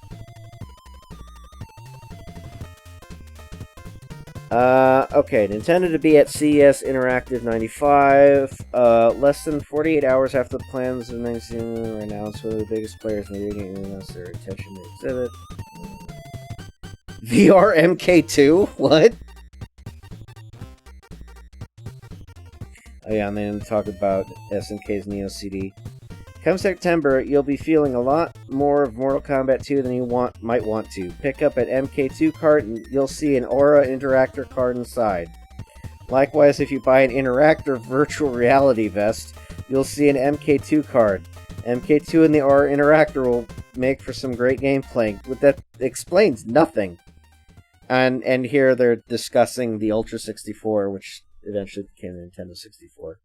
Okay, Nintendo to be at CES Interactive 95. Less than 48 hours after the plans of the magazine were announced, one of the biggest players in the video game announced their intention to exhibit. VR MK2? What? Oh yeah, and then talk about SNK's Neo CD. Come September, you'll be feeling a lot more of Mortal Kombat 2 than you might want to. Pick up an MK2 card and you'll see an Aura Interactor card inside. Likewise, if you buy an Interactor Virtual Reality Vest, you'll see an MK2 card. MK2 and the Aura Interactor will make for some great gameplay. But that explains nothing. And here they're discussing the Ultra 64, which eventually became the Nintendo 64.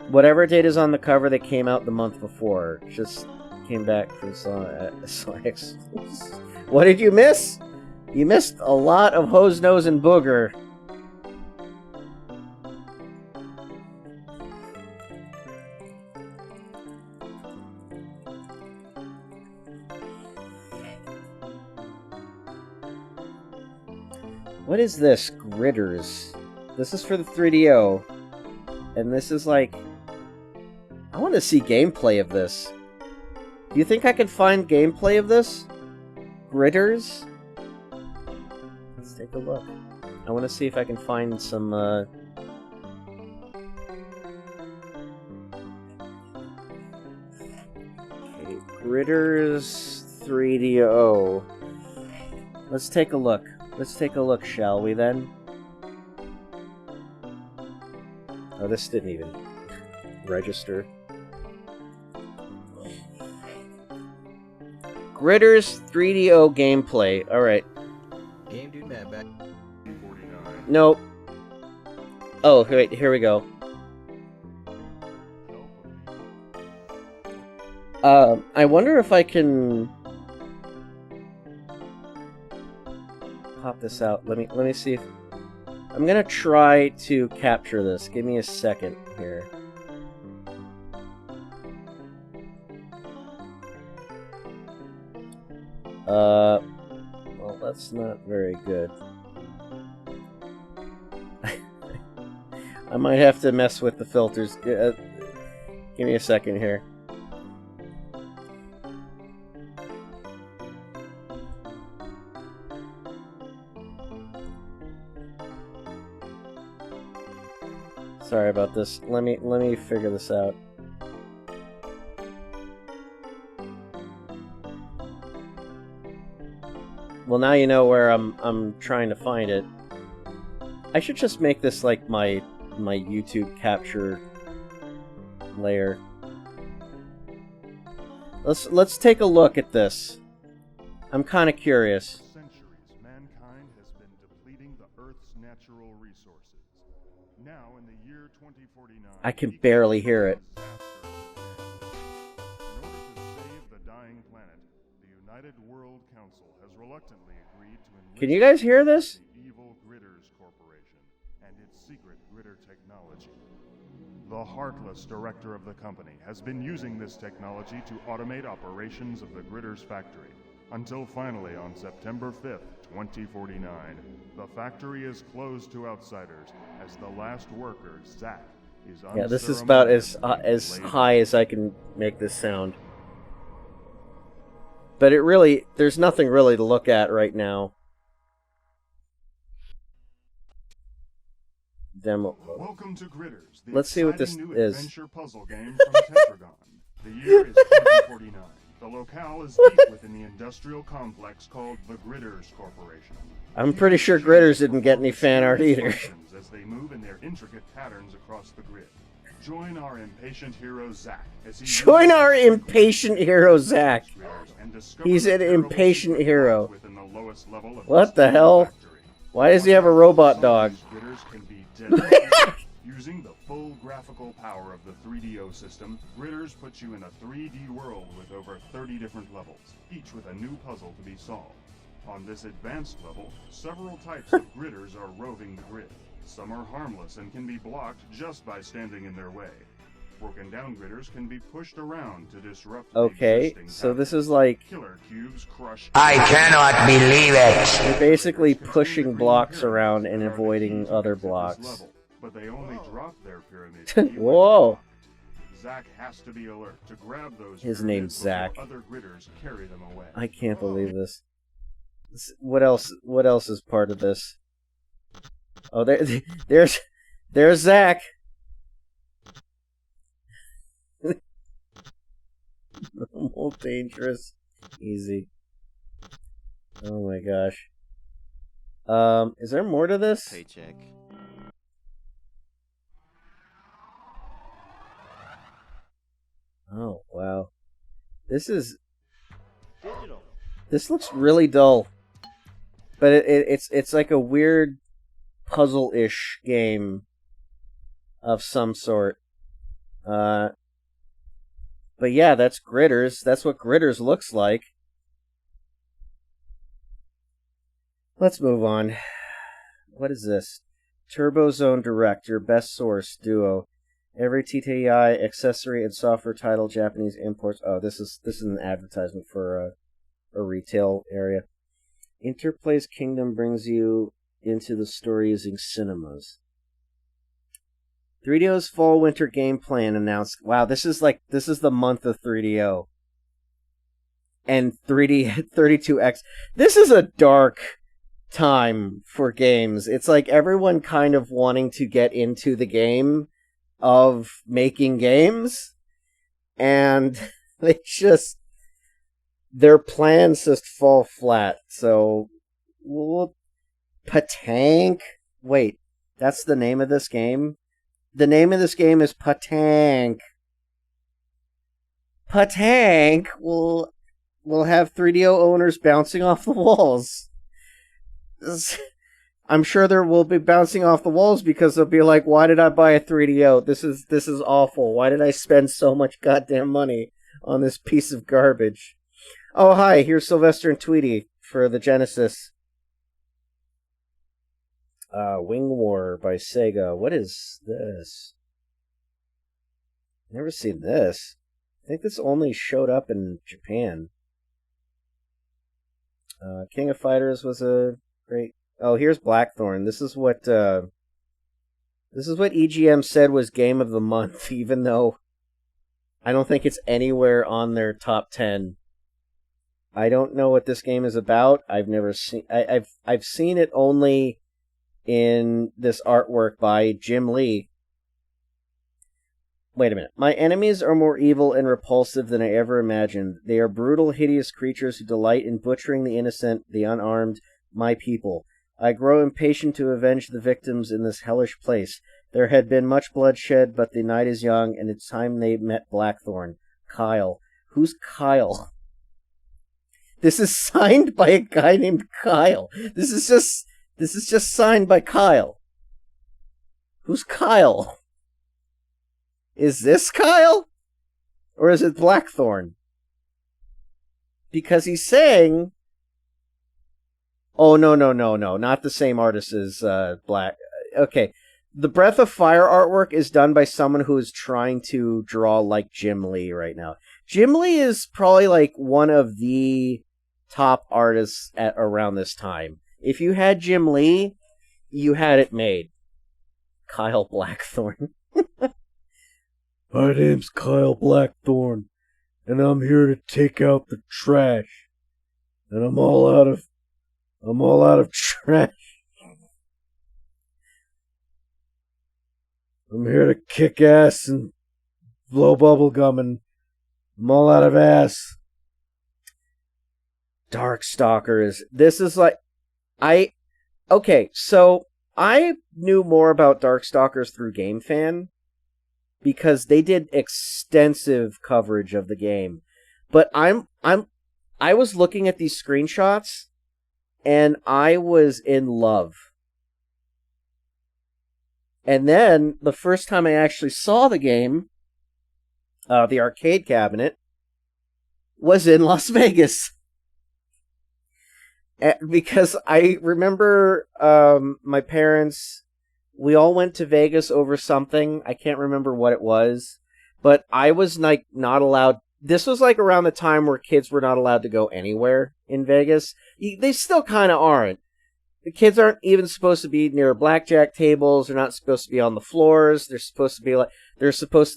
Whatever date is on the cover that came out the month before. Just came back from Sonic. What did you miss? You missed a lot of Hose Nose and Booger. What is this? Gritters. This is for the 3DO. And this is like... I want to see gameplay of this. Do you think I can find gameplay of this? Gritters? Let's take a look. I want to see if I can find some, Okay, Gritters 3DO. Let's take a look. Let's take a look, shall we then? Oh, this didn't even register. Gritters 3DO gameplay. Alright. Game Dude Mad back. Nope. Oh, wait, here we go. I wonder if I can pop this out. Let me see if I'm gonna try to capture this. Give me a second here. Well, that's not very good. I might have to mess with the filters. Give me a second here. Sorry about this. Let me figure this out. Well, now you know where I'm trying to find it. I should just make this like my YouTube capture layer. Let's take a look at this. I'm kind of curious. Centuries, mankind has been depleting the Earth's natural resources. Now, in the year 2049, I can barely hear it. In order to save the dying planet, the United World Council has reluctantly agreed to enlist Can you guys hear this? the evil Gritters Corporation and its secret Gritter technology. The heartless director of the company has been using this technology to automate operations of the Gritters factory. Until finally, on September 5th, 2049, the factory is closed to outsiders as the last worker, Zack, is Yeah, this is about as unceremoniously laid high as I can make this sound. But it really, there's nothing really to look at right now. Demo. Welcome to Gritters, the Let's see what this exciting new is. adventure puzzle game from Tetragon. The year is 2049. The locale is deep within the industrial complex called the Gritters Corporation. I'm pretty sure Gritters didn't get any fan art either. As they move in their intricate patterns across the grid. Join our impatient hero Zack as he Join our impatient hero Zack. and discover He's an the perilous impatient secret hero. within the lowest level of What the this hell? factory. Why does he have a robot dog? Some of these Gritters can be deadly. Using the full graphical power of the 3DO system, Gritters puts you in a 3D world with over 30 different levels, each with a new puzzle to be solved. On this advanced level, several types of Gritters are roving the grid. Some are harmless and can be blocked just by standing in their way. Broken down Gritters can be pushed around to disrupt the Okay, existing so this pattern. is like, Killer cubes crush. I cannot believe it. you're basically pushing blocks around and avoiding other blocks. Level, but they only drop their pyramids. when Whoa. blocked. Zack has to be alert to grab those. His pyramids name's before Zack. Other Gritters carry them away. I can't believe this. What else? What else is part of this? Oh, there's Zack. Normal, dangerous, easy. Oh my gosh. Is there more to this? Paycheck. Oh wow. This is. Digital. This looks really dull. But it's like a weird puzzle-ish game of some sort. But yeah, that's Gritters. That's what Gritters looks like. Let's move on. What is this? Turbo Zone Director, Best Source, Duo. Every TTI accessory and software title, Japanese imports. Oh, this is an advertisement for a retail area. Interplay's Kingdom brings you into the story using cinemas. 3DO's fall winter game plan announced. Wow, this is the month of 3DO. And 3D 32X. This is a dark time for games. It's like everyone kind of wanting to get into the game of making games, and their plans just fall flat. So, Patank. Wait, that's the name of this game? The name of this game is Patank. Patank will have 3DO owners bouncing off the walls. I'm sure there will be bouncing off the walls because they'll be like, why did I buy a 3DO? This is awful. Why did I spend so much goddamn money on this piece of garbage? Oh, hi, here's Sylvester and Tweety for the Genesis. Wing War by Sega. What is this? Never seen this. I think this only showed up in Japan. King of Fighters was a great... Oh, here's Blackthorn. This is what EGM said was Game of the Month, even though I don't think it's anywhere on their top 10. I don't know what this game is about. I've never seen... I've seen it only in this artwork by Jim Lee. Wait a minute. My enemies are more evil and repulsive than I ever imagined. They are brutal, hideous creatures who delight in butchering the innocent, the unarmed, my people. I grow impatient to avenge the victims in this hellish place. There had been much bloodshed, but the night is young, and it's time they met Blackthorn. Kyle. Who's Kyle? This is signed by a guy named Kyle. This is just signed by Kyle. Who's Kyle? Is this Kyle? Or is it Blackthorn? Because he's saying... Oh, no. Not the same artist as Black... Okay. The Breath of Fire artwork is done by someone who is trying to draw like Jim Lee right now. Jim Lee is probably like one of the top artists around this time. If you had Jim Lee, you had it made. Kyle Blackthorn. My name's Kyle Blackthorne, and I'm here to take out the trash. And I'm all out of trash. I'm here to kick ass and blow bubble gum, and I'm all out of ass. Darkstalkers. This is like okay, so I knew more about Darkstalkers through GameFan because they did extensive coverage of the game. But I was looking at these screenshots and I was in love. And then the first time I actually saw the game, the arcade cabinet, was in Las Vegas. Because I remember my parents, we all went to Vegas over something. I can't remember what it was, but I was like not allowed. This was like around the time where kids were not allowed to go anywhere in Vegas. They still kind of aren't. The kids aren't even supposed to be near blackjack tables. They're not supposed to be on the floors. They're supposed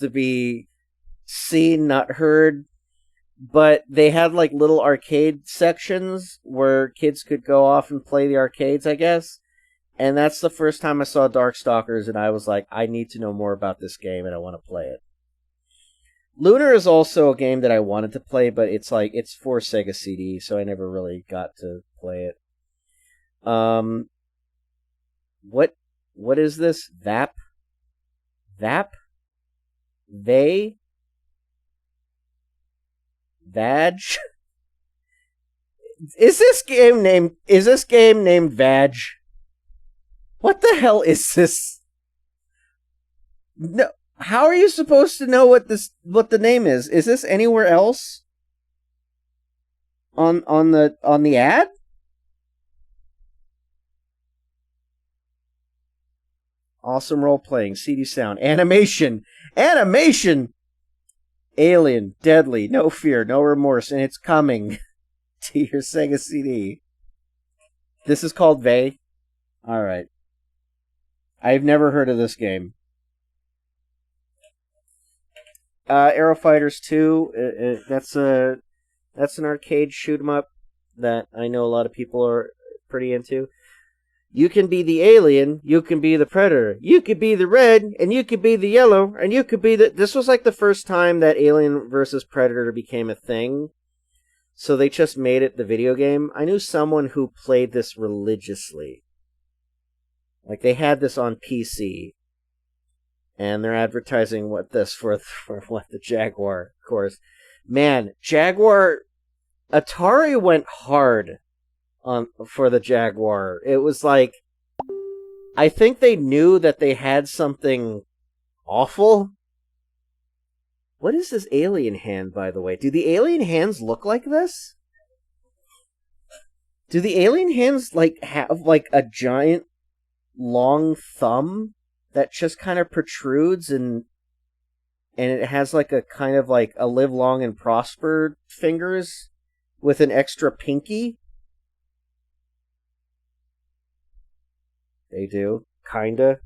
to be seen, not heard. But they had like little arcade sections where kids could go off and play the arcades, I guess. And that's the first time I saw Darkstalkers, and I was like, I need to know more about this game, and I want to play it. Lunar is also a game that I wanted to play, but it's for Sega CD, so I never really got to play it. What is this? VAP? They? Vag? Is this game named Vag? What the hell is this? No, how are you supposed to know what the name is? Is this anywhere else? On the ad? Awesome role playing, CD sound, animation. Alien, deadly, no fear, no remorse, and it's coming to your Sega CD. This is called Vey? Alright. I've never heard of this game. Aero Fighters 2, that's an arcade shoot 'em up that I know a lot of people are pretty into. You can be the alien, you can be the predator, you could be the red, and you could be the yellow, and you could be the... This was like the first time that Alien versus Predator became a thing. So they just made it the video game. I knew someone who played this religiously. Like, they had this on PC. And they're advertising for the Jaguar, of course. Man, Jaguar... Atari went hard for the Jaguar. It was like, I think they knew that they had something awful. What is this alien hand, by the way? Do the alien hands look like this? Do the alien hands have a giant long thumb that just kind of protrudes and it has a kind of a live long and prosper fingers with an extra pinky? They do. Kinda.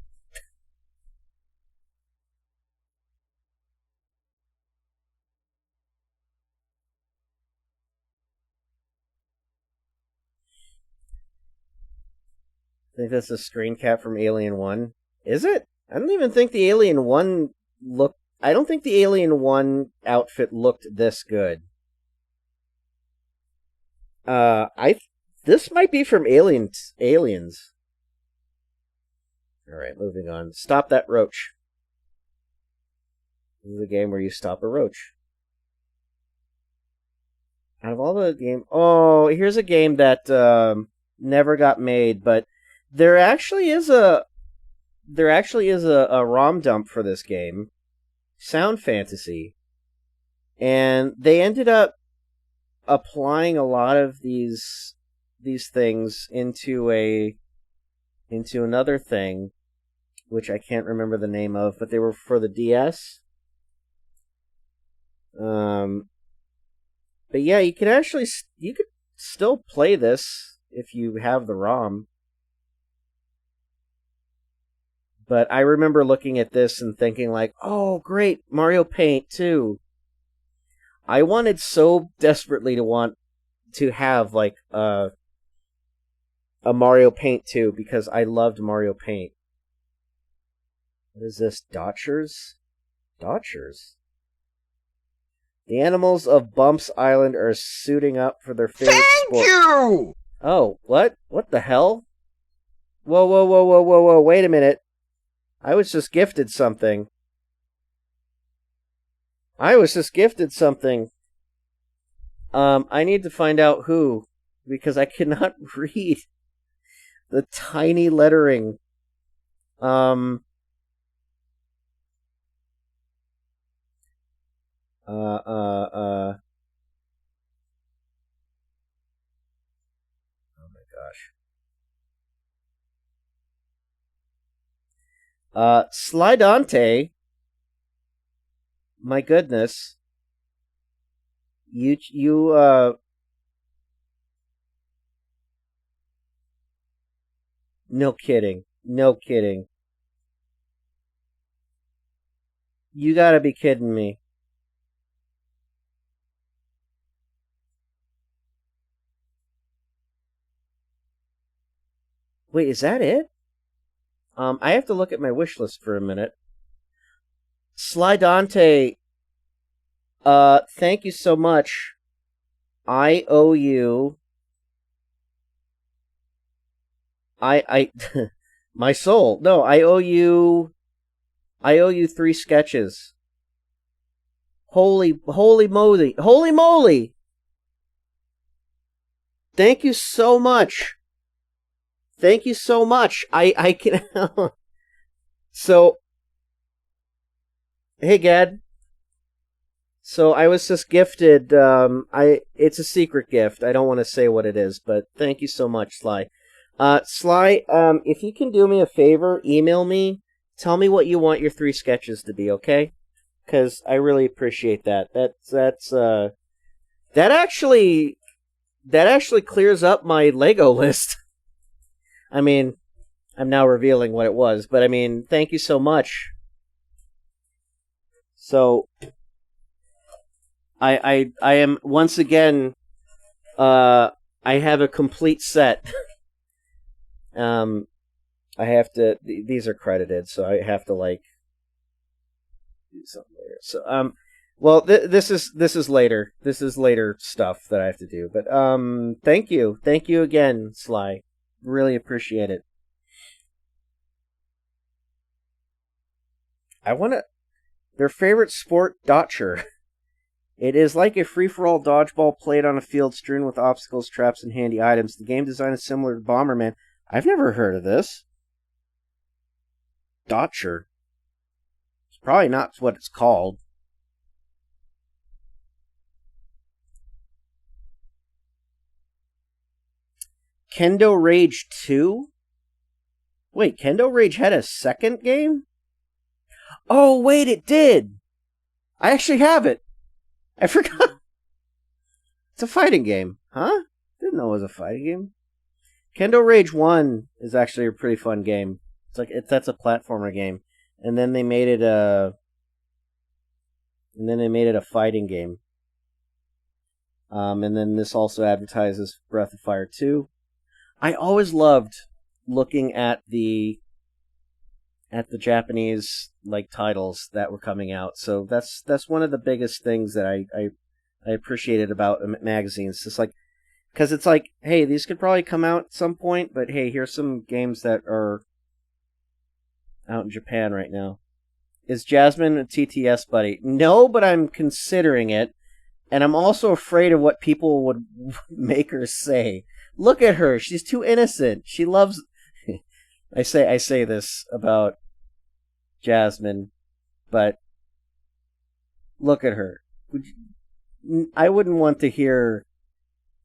I think that's a screen cap from Alien 1. Is it? I don't even think the Alien 1 looked... I don't think the Alien 1 outfit looked this good. This might be from Aliens. Alright, moving on. Stop that roach. This is a game where you stop a roach. Out of all the game... Oh, here's a game that never got made, but there actually is a ROM dump for this game. Sound Fantasy. And they ended up applying a lot of these things into another thing, which I can't remember the name of, but they were for the DS. But yeah, you could still play this if you have the ROM. But I remember looking at this and thinking like, oh, great, Mario Paint 2. I wanted so desperately to have like a Mario Paint 2 because I loved Mario Paint. What is this? Dotchers? Dotchers? The animals of Bumps Island are suiting up for their favorite sport. Thank you! Oh, what? What the hell? Whoa, whoa, whoa, whoa, whoa, whoa, wait a minute. I was just gifted something. I need to find out who, because I cannot read the tiny lettering. Oh my gosh. Slidante. My goodness. No kidding. No kidding. You gotta be kidding me. Wait, is that it? I have to look at my wish list for a minute. Slidante, thank you so much. I owe you... my soul. No, I owe you 3 sketches. Holy moly. Holy moly! Thank you so much. Thank you so much. I can... So... Hey, Gad. So I was just gifted, it's a secret gift. I don't want to say what it is, but thank you so much, Sly. Sly, if you can do me a favor, email me. Tell me what you want your 3 sketches to be, okay? Because I really appreciate that. That actually clears up my Lego list. I mean, I'm now revealing what it was, but I mean, thank you so much. So, I am once again, I have a complete set. I have to. These are credited, so I have to like do something later. So, well, this is later. This is later stuff that I have to do. But thank you again, Sly. Really appreciate it. I wanna their favorite sport, Dotcher. It is like a free-for-all dodgeball played on a field strewn with obstacles, traps, and handy items. The game design is similar to Bomberman. I've never heard of this. Dotcher. It's probably not what it's called. Kendo Rage 2? Wait, Kendo Rage had a second game? Oh, wait, it did! I actually have it! I forgot! It's a fighting game. Huh? Didn't know it was a fighting game. Kendo Rage 1 is actually a pretty fun game. That's a platformer game. And then they made it a fighting game. And then this also advertises Breath of Fire 2. I always loved looking at the Japanese like titles that were coming out. So that's one of the biggest things that I appreciated about magazines. Just like, because it's like, hey, these could probably come out at some point, but hey, here's some games that are out in Japan right now. Is Jasmine a TTS buddy? No, but I'm considering it, and I'm also afraid of what people would make her say. Look at her; she's too innocent. She loves. I say this about Jasmine, but look at her. I wouldn't want to hear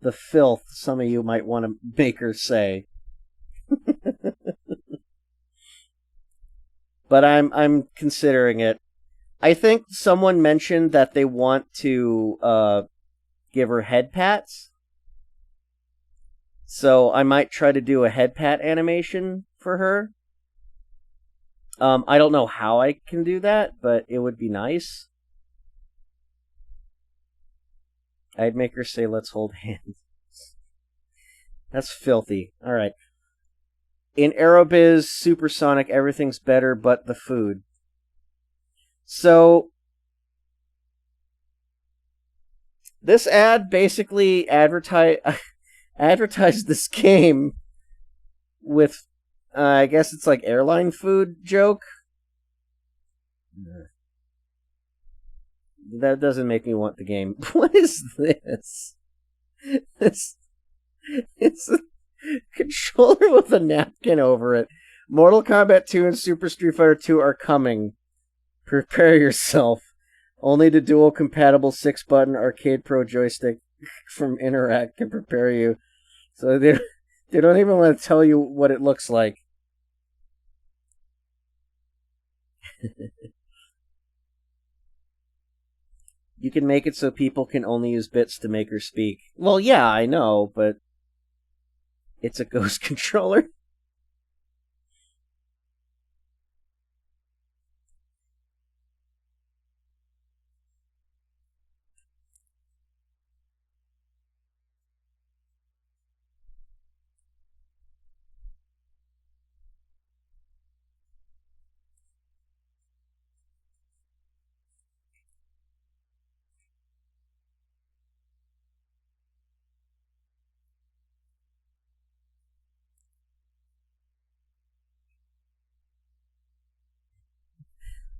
the filth some of you might want to make her say. But I'm considering it. I think someone mentioned that they want to give her head pats. So I might try to do a head pat animation for her. I don't know how I can do that, but it would be nice. I'd make her say, let's hold hands. That's filthy. Alright. In Aerobiz Supersonic, everything's better but the food. So, this ad basically advertised this game with, I guess it's like airline food joke. That doesn't make me want the game. What is this? It's a controller with a napkin over it. Mortal Kombat 2 and Super Street Fighter 2 are coming. Prepare yourself. Only the dual compatible 6-button Arcade Pro joystick from Interact can prepare you. So they don't even want to tell you what it looks like. You can make it so people can only use bits to make her speak. Well, yeah, I know, but it's a ghost controller.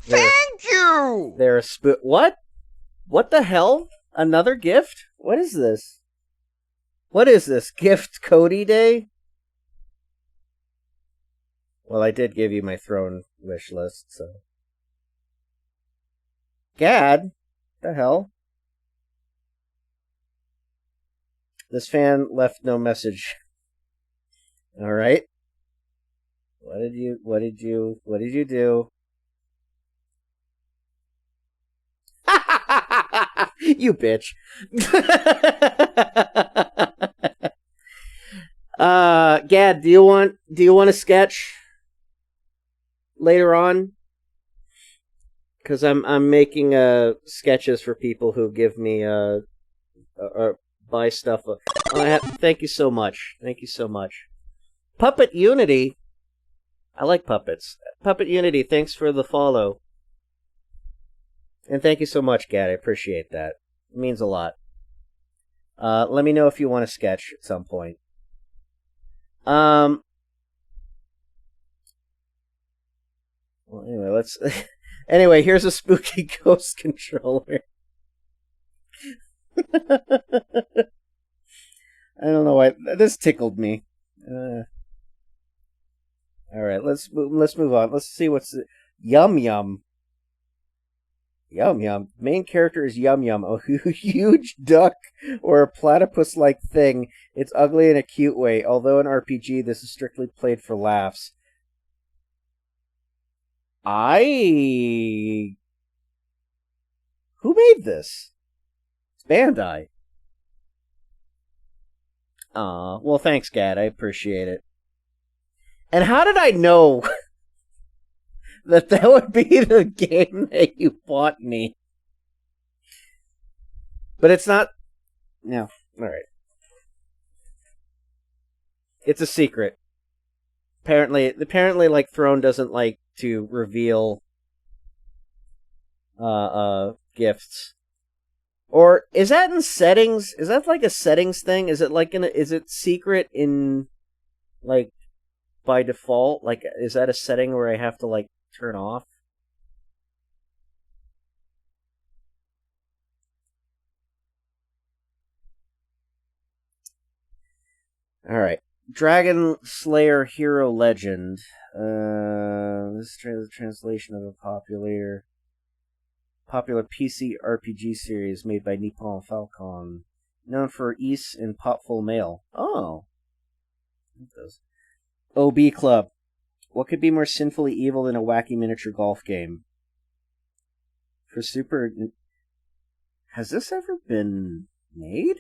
Thank you! They're a what? What the hell? Another gift? What is this? What is this? Gift Cody Day? Well, I did give you my throne wish list, so. Gad? The hell? This fan left no message. Alright. What did you do? You bitch. Gad, do you want a sketch later on? Because I'm making sketches for people who give me or buy stuff. Thank you so much. Thank you so much. Puppet Unity. I like puppets. Puppet Unity, thanks for the follow. And thank you so much, Gad. I appreciate that. It means a lot. Let me know if you want to sketch at some point. Well, anyway, let's... Anyway, here's a spooky ghost controller. I don't know why... This tickled me. Alright, let's move on. Let's see what's... Yum Yum. Yum Yum. Main character is Yum Yum, a huge duck or a platypus-like thing. It's ugly in a cute way. Although in RPG, this is strictly played for laughs. Who made this? It's Bandai. Aw, well, thanks, Gad. I appreciate it. And how did I know that would be the game that you bought me? But it's not... No. Alright. It's a secret. Apparently, like, Throne doesn't like to reveal gifts. Or is that in settings? Is that like a settings thing? Is it like is it secret in, like, by default? Like, is that a setting where I have to, like, turn off? Alright. Dragon Slayer Hero Legend. This is the translation of a popular PC RPG series made by Nippon Falcon, known for Ys and Popful Mail. Oh. OB Club. What could be more sinfully evil than a wacky miniature golf game? For Super... Has this ever been made?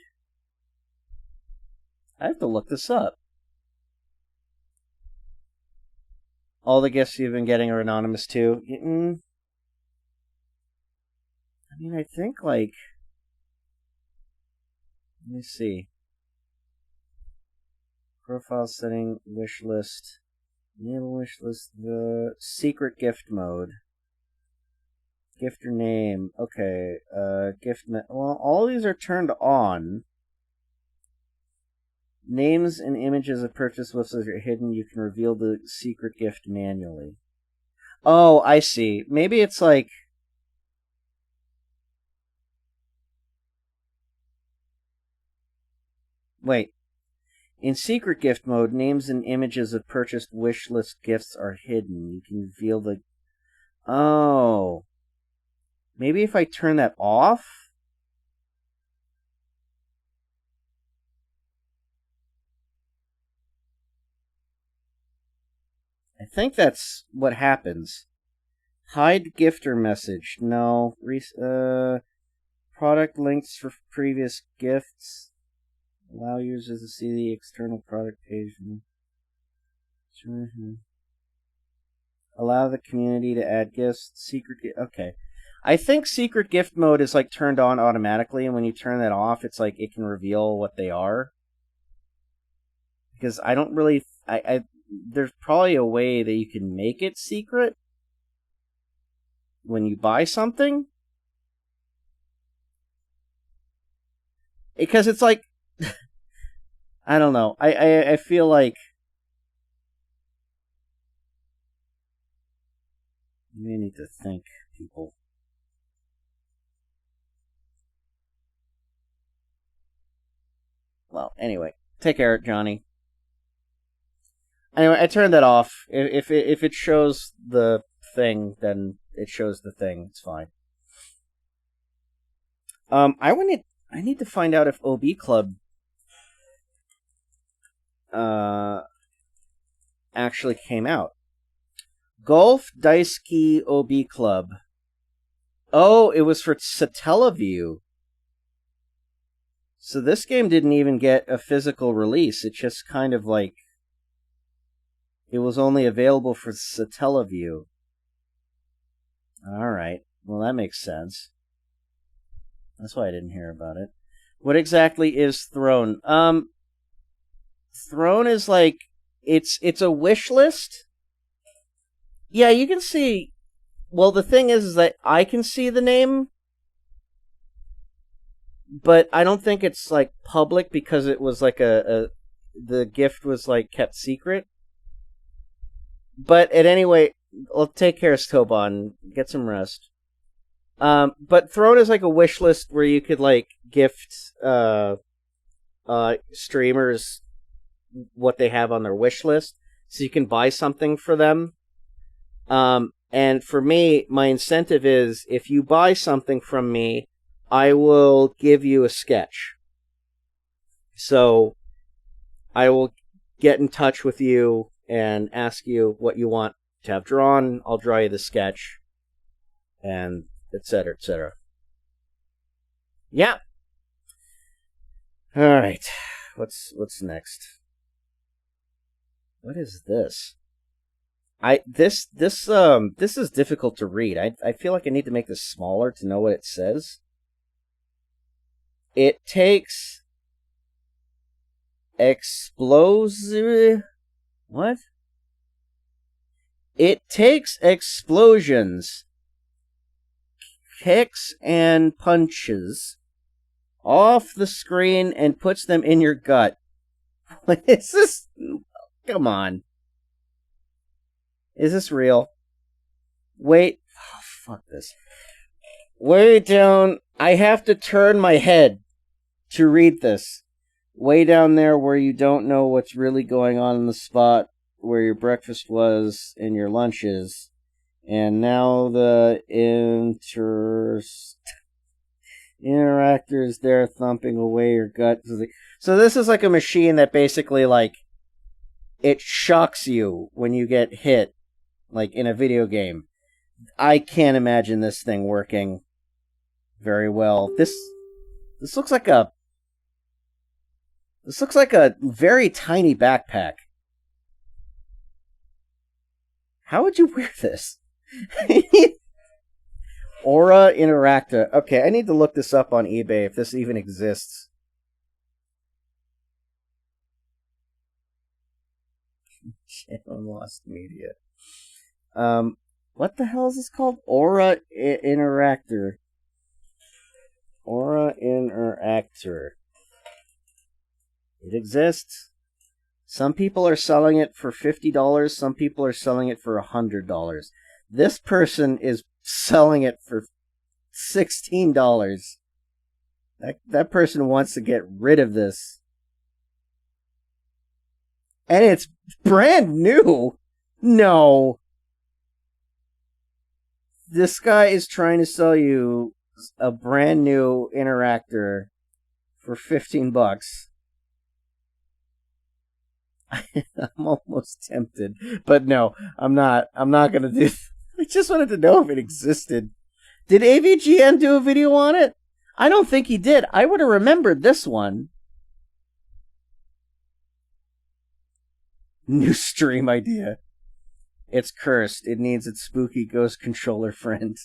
I have to look this up. All the gifts you've been getting are anonymous too. I mean, I think, like... Let me see. Profile setting, wish list. Enable wish list, the secret gift mode. Gifter name. Okay. Well, all these are turned on. Names and images of purchase lists are hidden. You can reveal the secret gift manually. Oh, I see. Maybe it's like... Wait. In secret gift mode, names and images of purchased wish list gifts are hidden. You can reveal the... Oh. Maybe if I turn that off? I think that's what happens. Hide gifter message. No. Product links for previous gifts. Allow users to see the external product page. Allow the community to add gifts. Okay. I think secret gift mode is like turned on automatically, and when you turn that off, it's like it can reveal what they are. Because I don't really... there's probably a way that you can make it secret when you buy something. Because it's like... I don't know. I feel like... You need to think, people. Well, anyway. Take care, Johnny. Anyway, I turned that off. If it shows the thing, then it shows the thing. It's fine. I need to find out if OB Club actually came out. Golf Daisuke OB Club. Oh, it was for Satellaview. So this game didn't even get a physical release. It just kind of like... It was only available for Satellaview. Alright. Well, that makes sense. That's why I didn't hear about it. What exactly is Throne? Throne is like... It's a wish list? Yeah, you can see... Well, the thing is that I can see the name, but I don't think it's like public because it was like the gift was like kept secret. But at any rate, well, take care, Stoban. Get some rest. But Throne is like a wish list where you could like gift streamers what they have on their wish list, so you can buy something for them. And for me, my incentive is, if you buy something from me, I will give you a sketch. So, I will get in touch with you and ask you what you want to have drawn. I'll draw you the sketch, and etc., etc. Yeah. All right. What's next? What is this? This is difficult to read. I feel like I need to make this smaller to know what it says. It takes explosive... What? It takes explosions, kicks, and punches off the screen and puts them in your gut. What is this? Come on. Is this real? Wait. Oh, fuck this. Way down. I have to turn my head to read this. Way down there where you don't know what's really going on in the spot where your breakfast was and your lunch is. And now the interactor is there thumping away your gut. So this is like a machine that basically, like, it shocks you when you get hit. Like in a video game. I can't imagine this thing working very well. This looks like a very tiny backpack. How would you wear this? Aura Interacta. Okay, I need to look this up on eBay if this even exists. Channel Lost Media. What the hell is this called? Aura Interactor. Aura Interactor. It exists. Some people are selling it for $50. Some people are selling it for $100. This person is selling it for $16. That person wants to get rid of this. And it's brand new. No. This guy is trying to sell you a brand new Interactor for $15. I'm almost tempted, but no, I'm not. I'm not gonna do. I just wanted to know if it existed. Did AVGN do a video on it? I don't think he did. I would have remembered this one. New stream idea. It's cursed. It needs its spooky ghost controller friend.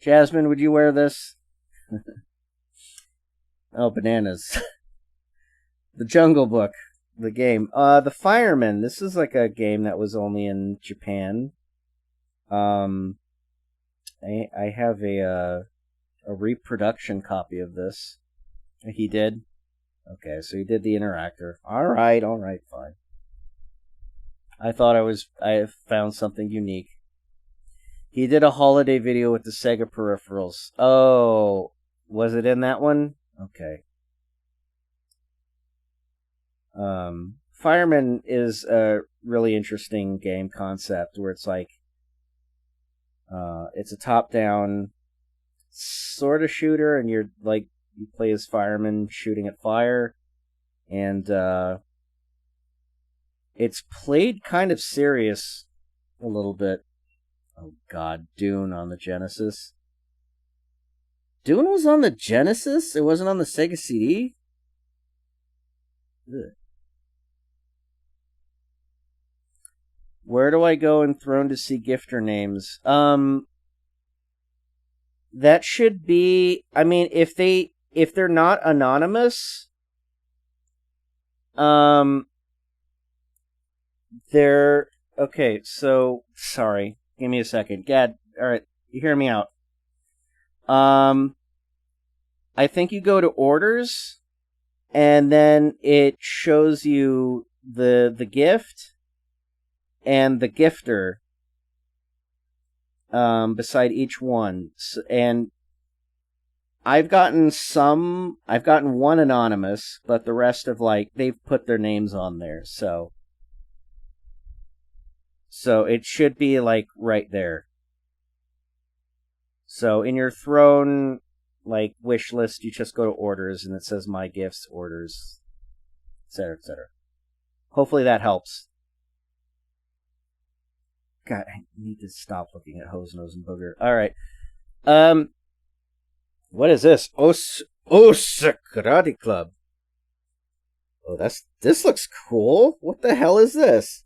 Jasmine, would you wear this? Oh, bananas. The Jungle Book, the game. The Fireman. This is like a game that was only in Japan. I have a reproduction copy of this. He did? Okay, so he did the Interactor. Alright, fine. I thought I found something unique. He did a holiday video with the Sega peripherals. Oh, was it in that one? Okay. Fireman is a really interesting game concept where it's like, it's a top-down sort of shooter, and you're like, you play as fireman shooting at fire, and it's played kind of serious a little bit. Oh god, Dune on the Genesis. Dune was on the Genesis? It wasn't on the Sega CD? Ugh. Where do I go in Throne to see gifter names? That should be, I mean, if they're not anonymous, they're, okay, so, sorry, give me a second. Gad, alright, you hear me out. I think you go to orders, and then it shows you the gift, and the gifter beside each one. And I've gotten one anonymous, but the rest of, like, they've put their names on there, so it should be, like, right there. So in your Throne, like, wish list, you just go to orders, and it says my gifts, orders, etc., etc. Hopefully that helps. God, I need to stop looking at Hose Nose and Booger. Alright. What is this? Karate Club. Oh, this looks cool. What the hell is this?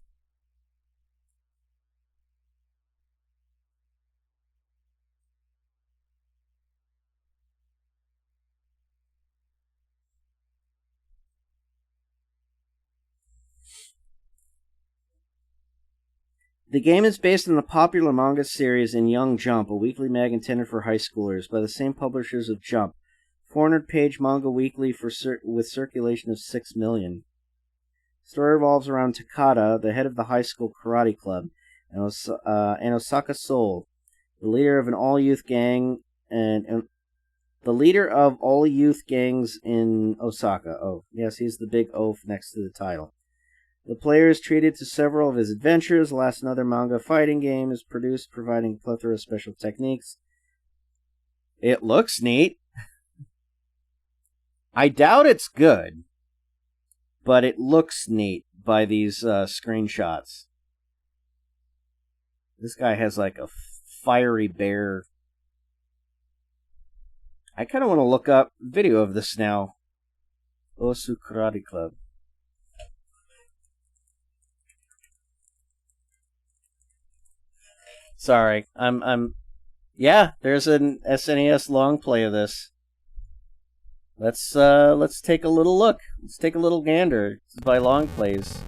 The game is based on the popular manga series in Young Jump, a weekly mag intended for high schoolers, by the same publishers of Jump. 400-page manga weekly with circulation of 6 million. The story revolves around Takada, the head of the high school karate club, and Osaka Soul, the leader of an all-youth gang and the leader of all youth gangs in Osaka. Oh, yes, he's the big oaf next to the title. The player is treated to several of his adventures. Last another manga fighting game is produced, providing a plethora of special techniques. It looks neat. I doubt it's good, but it looks neat by these screenshots. This guy has like a fiery bear. I kind of want to look up video of this now. Osu Karate Club. Sorry. Yeah, there's an SNES long play of this. Let's take a little look. Let's take a little gander. This is by Long Plays.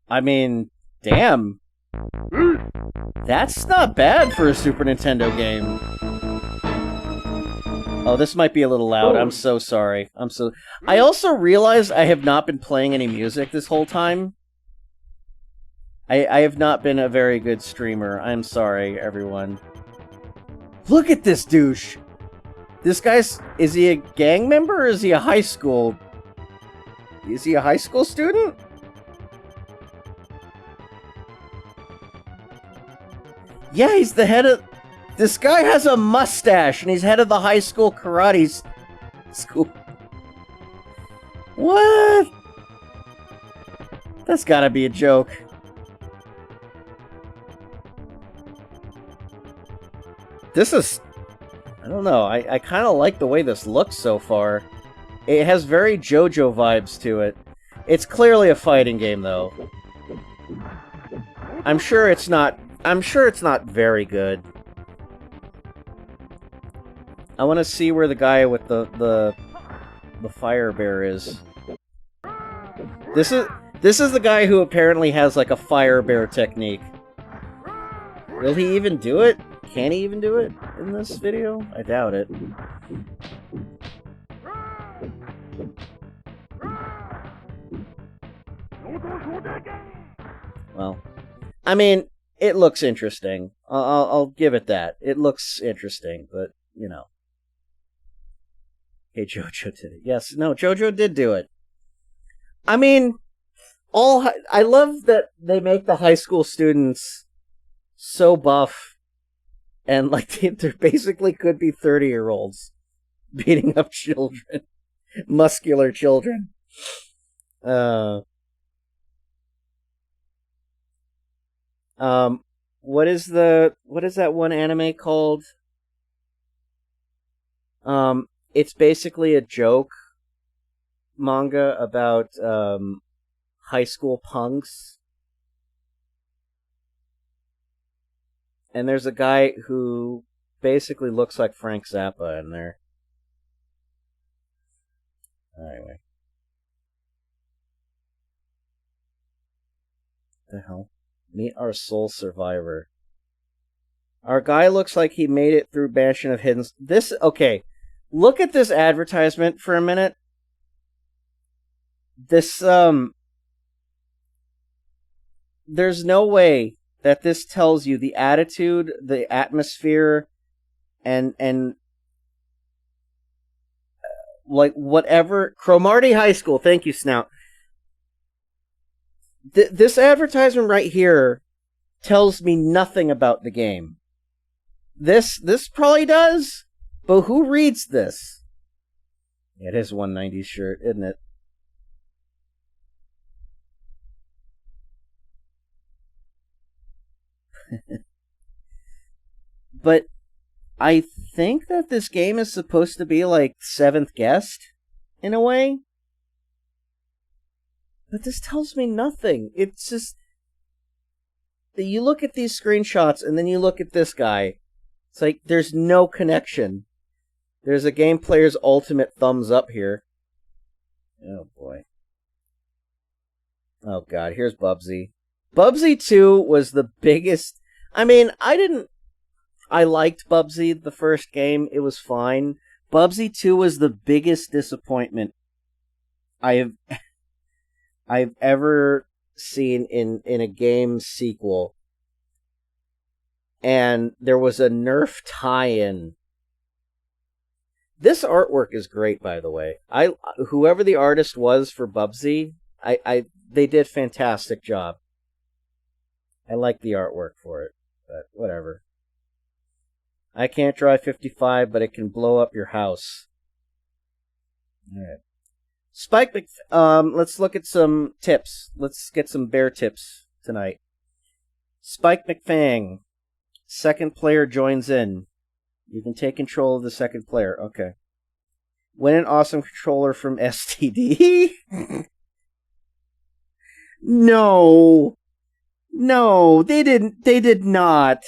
I mean, damn. That's not bad for a Super Nintendo game. Oh, this might be a little loud. I'm so sorry. I also realized I have not been playing any music this whole time. I have not been a very good streamer. I'm sorry, everyone. Look at this douche! This guy's... Is he a gang member or is he a high school... Is he a high school student? Yeah, he's the head of... This guy has a mustache and he's head of the high school karate school. What? That's gotta be a joke. This is... I don't know, I kind of like the way this looks so far. It has very JoJo vibes to it. It's clearly a fighting game, though. I'm sure it's not very good. I want to see where the guy with the fire bear is. This is the guy who apparently has like a fire bear technique. Will he even do it? Can he even do it in this video? I doubt it. Well, I mean, it looks interesting. I'll give it that. It looks interesting, but, you know. Hey, JoJo did it. Yes, no, JoJo did do it. I mean, I love that they make the high school students so buff, and like they basically could be 30-year-olds beating up children, muscular children. What is that one anime called? It's basically a joke manga about high school punks. And there's a guy who basically looks like Frank Zappa in there. Anyway. What the hell? Meet our soul survivor. Our guy looks like he made it through Mansion of Hidden... Okay. Look at this advertisement for a minute. This, there's no way that this tells you the attitude, the atmosphere, and like whatever. Cromartie High School, thank you, Snout. This advertisement right here tells me nothing about the game. This probably does, but who reads this? It is 190s shirt, isn't it? But I think that this game is supposed to be like Seventh Guest, in a way. But this tells me nothing. It's just... You look at these screenshots, and then you look at this guy. It's like, there's no connection. There's a game player's ultimate thumbs up here. Oh, boy. Oh, God, here's Bubsy. Bubsy 2 was the biggest... I mean, I liked Bubsy, the first game. It was fine. Bubsy 2 was the biggest disappointment I've ever seen in a game sequel. And there was a Nerf tie-in. This artwork is great, by the way. Whoever the artist was for Bubsy, they did a fantastic job. I like the artwork for it, but whatever. I can't drive 55, but it can blow up your house. Alright. Let's look at some tips. Let's get some bear tips tonight. Spike McFang. Second player joins in. You can take control of the second player. Okay. Win an awesome controller from STD? No. No, they didn't. They did not.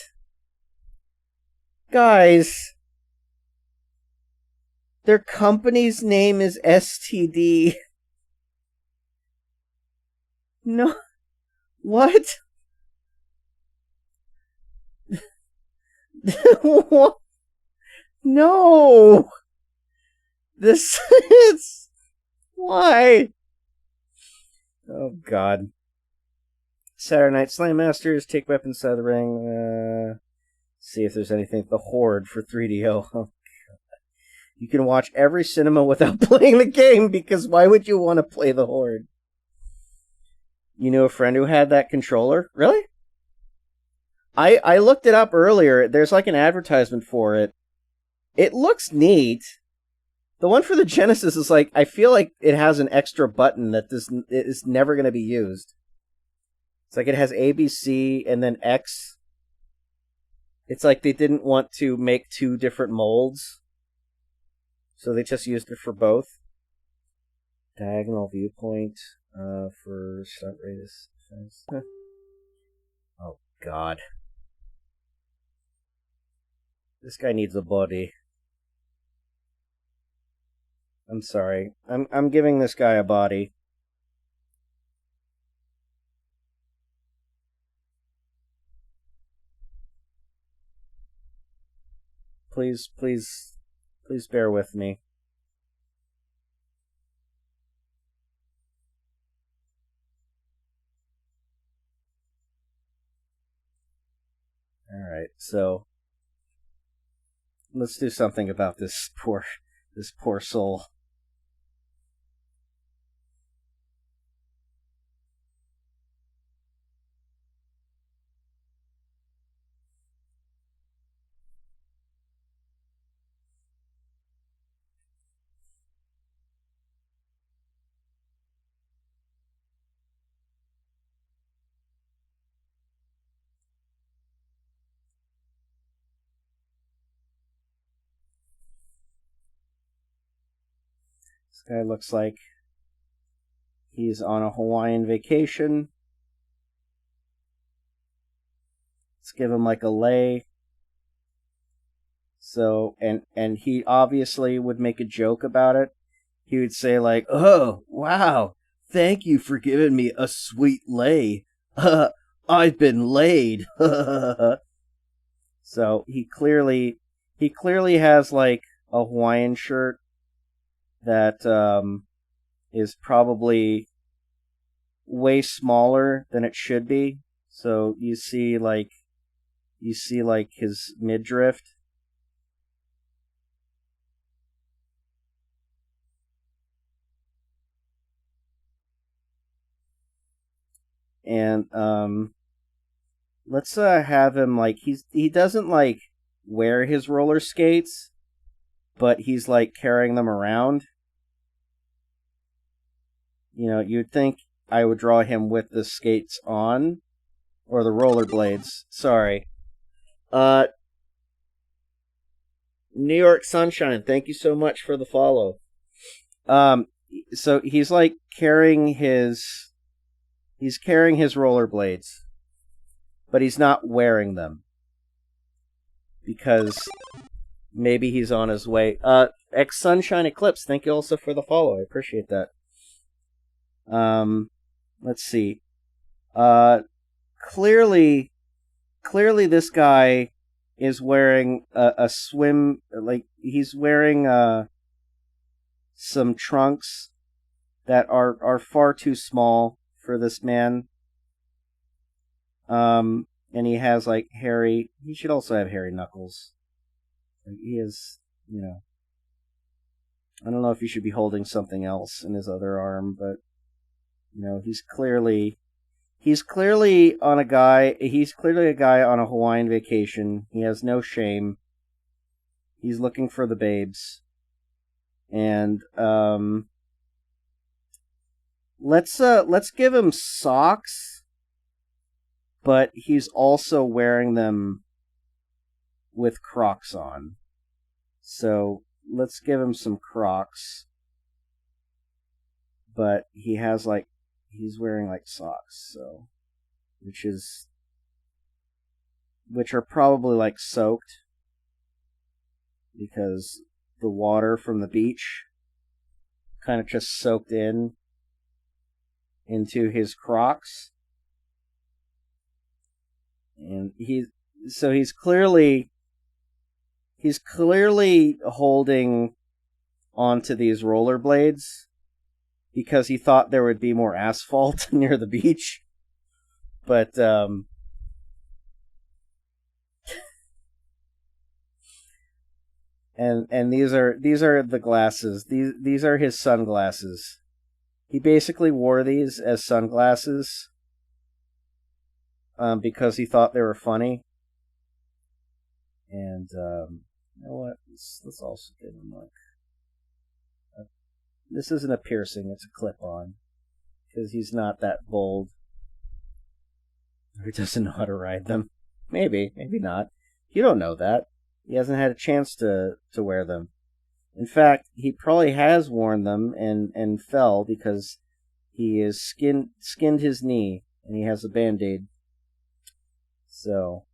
Guys. Their company's name is STD. No. What? What? No. This is... Why? Oh, God. Saturday Night Slam Masters, take weapons out of the ring. See if there's anything. The Horde for 3DO. Oh, God. You can watch every cinema without playing the game, because why would you want to play the Horde? You knew a friend who had that controller? Really? I looked it up earlier. There's like an advertisement for it. It looks neat. The one for the Genesis is like, I feel like it has an extra button that is never going to be used. It's like it has A, B, C, and then X. It's like they didn't want to make two different molds, so they just used it for both. Diagonal viewpoint for stunt radius defense. Oh, God. This guy needs a body. I'm sorry. I'm giving this guy a body. Please bear with me. Alright, so let's do something about this poor soul. This guy looks like he's on a Hawaiian vacation. Let's give him like a lei. So, and he obviously would make a joke about it. He would say like, "Oh, wow, thank you for giving me a sweet lei. I've been laid." So he clearly has like a Hawaiian shirt that is probably way smaller than it should be. So you see like his midriff. And let's have him like he doesn't like wear his roller skates, but he's like carrying them around. You know, you'd think I would draw him with the skates on, or the rollerblades. Sorry. New York Sunshine, thank you so much for the follow. So he's like carrying his rollerblades, but he's not wearing them because maybe he's on his way. X Sunshine Eclipse, thank you also for the follow. I appreciate that. Let's see. Clearly this guy is wearing a swim, like he's wearing some trunks that are far too small for this man. And he has like hairy. He should also have hairy knuckles. Like, he is, you know. I don't know if he should be holding something else in his other arm, but you know, he's clearly on a guy. He's clearly a guy on a Hawaiian vacation. He has no shame. He's looking for the babes, and let's give him socks, but he's also wearing them with Crocs on. So let's give him some Crocs. But he has like, he's wearing like socks, so, which are probably like soaked because the water from the beach kind of just soaked into his Crocs. And he's clearly holding onto these rollerblades because he thought there would be more asphalt near the beach. But and these are the glasses. These are his sunglasses. He basically wore these as sunglasses because he thought they were funny. And you know what? Let's also give him like, this isn't a piercing, it's a clip-on, because he's not that bold. Or he doesn't know how to ride them. Maybe not. You don't know that. He hasn't had a chance to wear them. In fact, he probably has worn them and fell because he is skinned his knee and he has a Band-Aid. So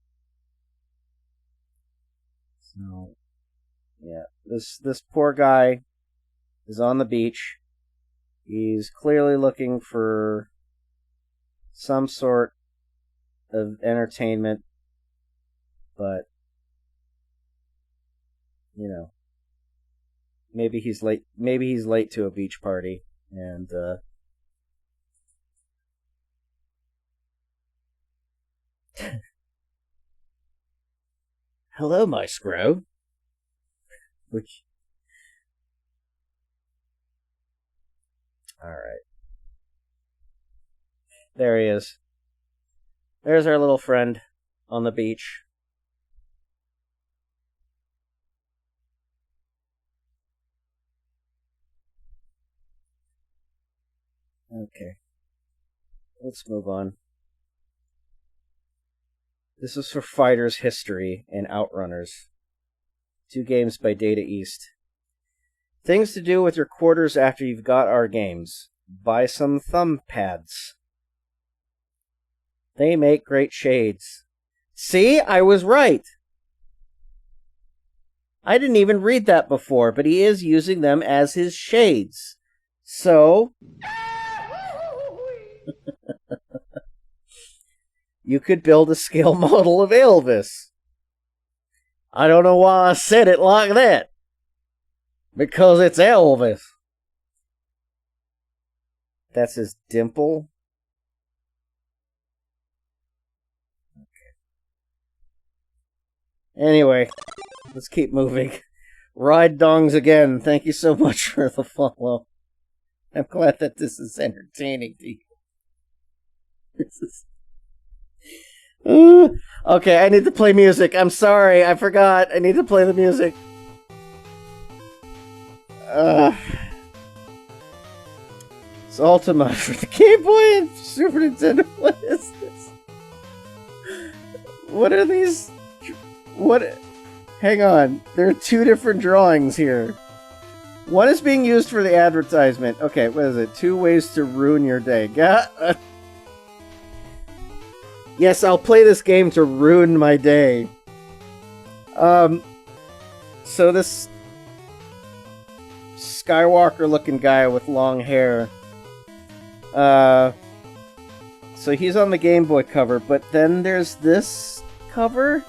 yeah, this poor guy is on the beach. He's clearly looking for some sort of entertainment, but you know, maybe he's late to a beach party, and hello, my scro. Which, all right, there he is. There's our little friend on the beach. Okay, let's move on. This is for Fighters History and Outrunners. 2 games by Data East. Things to do with your quarters after you've got our games. Buy some thumb pads. They make great shades. See, I was right. I didn't even read that before, but he is using them as his shades. So, you could build a scale model of Elvis. I don't know why I said it like that. Because it's Elvis. That's his dimple. Okay. Anyway, let's keep moving. Ride Dongs again. Thank you so much for the follow. I'm glad that this is entertaining to you. This is... okay, I need to play music. I'm sorry, I forgot. I need to play the music. It's Ultima for the Game Boy and Super Nintendo. What is this? What are these? What? Hang on. There are 2 different drawings here. One is being used for the advertisement. Okay, what is it? 2 ways to ruin your day. Yes, I'll play this game to ruin my day. So this Skywalker-looking guy with long hair. So he's on the Game Boy cover, but then there's this cover.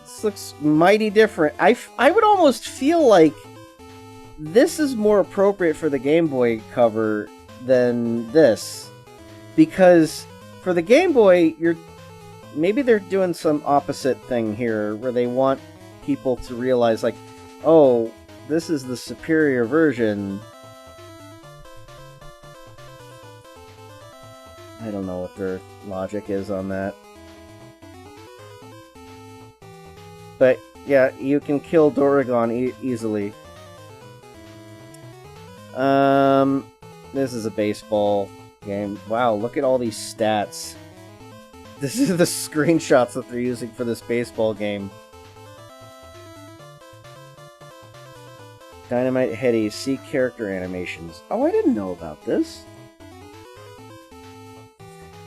This looks mighty different. I would almost feel like this is more appropriate for the Game Boy cover than this, because for the Game Boy, maybe they're doing some opposite thing here where they want people to realize, like, oh, this is the superior version. I don't know what their logic is on that, but yeah, you can kill Doragon easily. This is a baseball game. Wow, look at all these stats. This is the screenshots that they're using for this baseball game. Dynamite Heady, see character animations. Oh, I didn't know about this.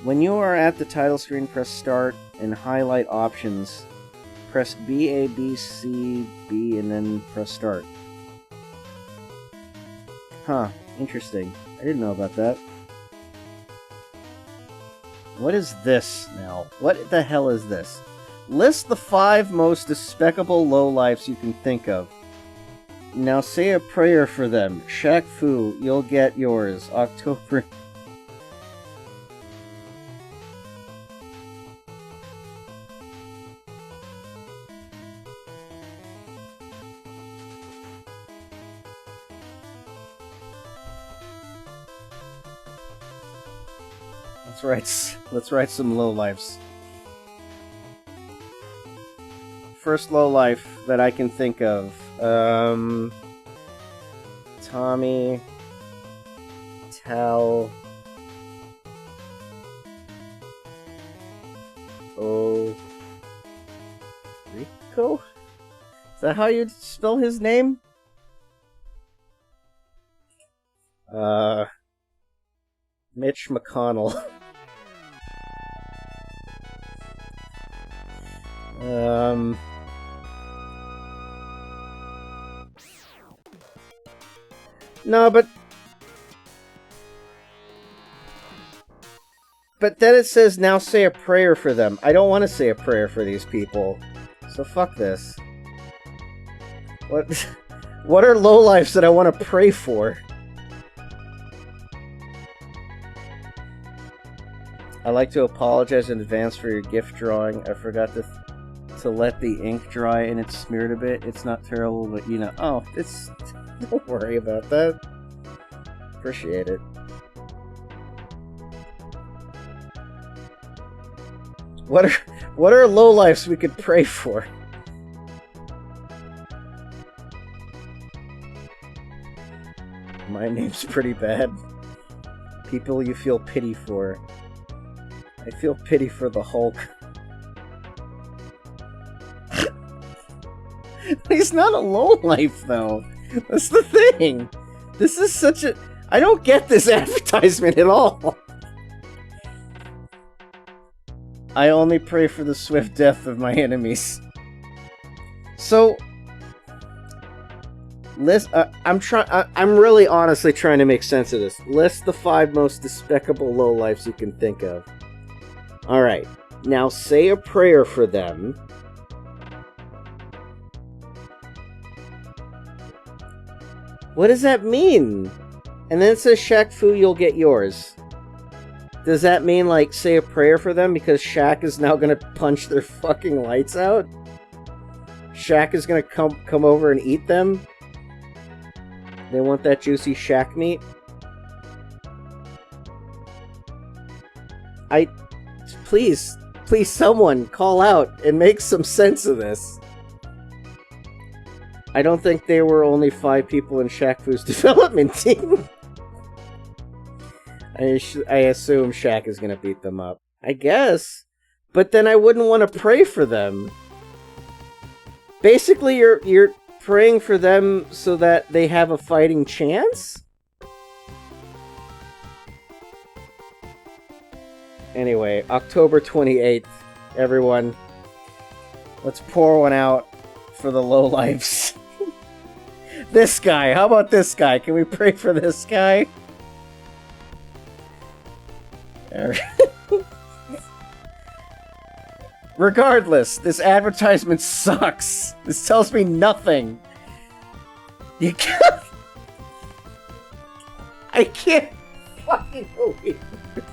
When you are at the title screen, press start and highlight options. Press B, A, B, C, B, and then press start. Huh, interesting. I didn't know about that. What is this now? What the hell is this? List the 5 most despicable lowlifes you can think of. Now say a prayer for them. Shaq Fu, you'll get yours. October. Let's write some lowlifes. First lowlife that I can think of. Tommy, Tal, Rico? Is that how you spell his name? Mitch McConnell. No, but then it says now say a prayer for them. I don't want to say a prayer for these people. So fuck this. What are lowlifes that I want to pray for? I'd like to apologize in advance for your gift drawing. I forgot to let the ink dry and it smeared a bit. It's not terrible, but you know. Oh, it's... Don't worry about that. Appreciate it. What are lowlifes we could pray for? My name's pretty bad. People you feel pity for. I feel pity for the Hulk. He's not a lowlife, though. That's the thing. This is such a... I don't get this advertisement at all. I only pray for the swift death of my enemies. So... I'm really honestly trying to make sense of this. List the 5 most despicable lowlifes you can think of. Alright. Now say a prayer for them. What does that mean? And then it says, Shaq Fu, you'll get yours. Does that mean, like, say a prayer for them because Shaq is now gonna punch their fucking lights out? Shaq is gonna come over and eat them? They want that juicy Shaq meat? Please someone call out and make some sense of this. I don't think there were only 5 people in Shaq Fu's development team. I assume Shaq is gonna beat them up. I guess. But then I wouldn't want to pray for them. Basically, you're praying for them so that they have a fighting chance? Anyway, October 28th, everyone. Let's pour one out for the lowlifes. This guy, how about this guy? Can we pray for this guy? Regardless, this advertisement sucks. This tells me nothing. You can't... I can't fucking believe this.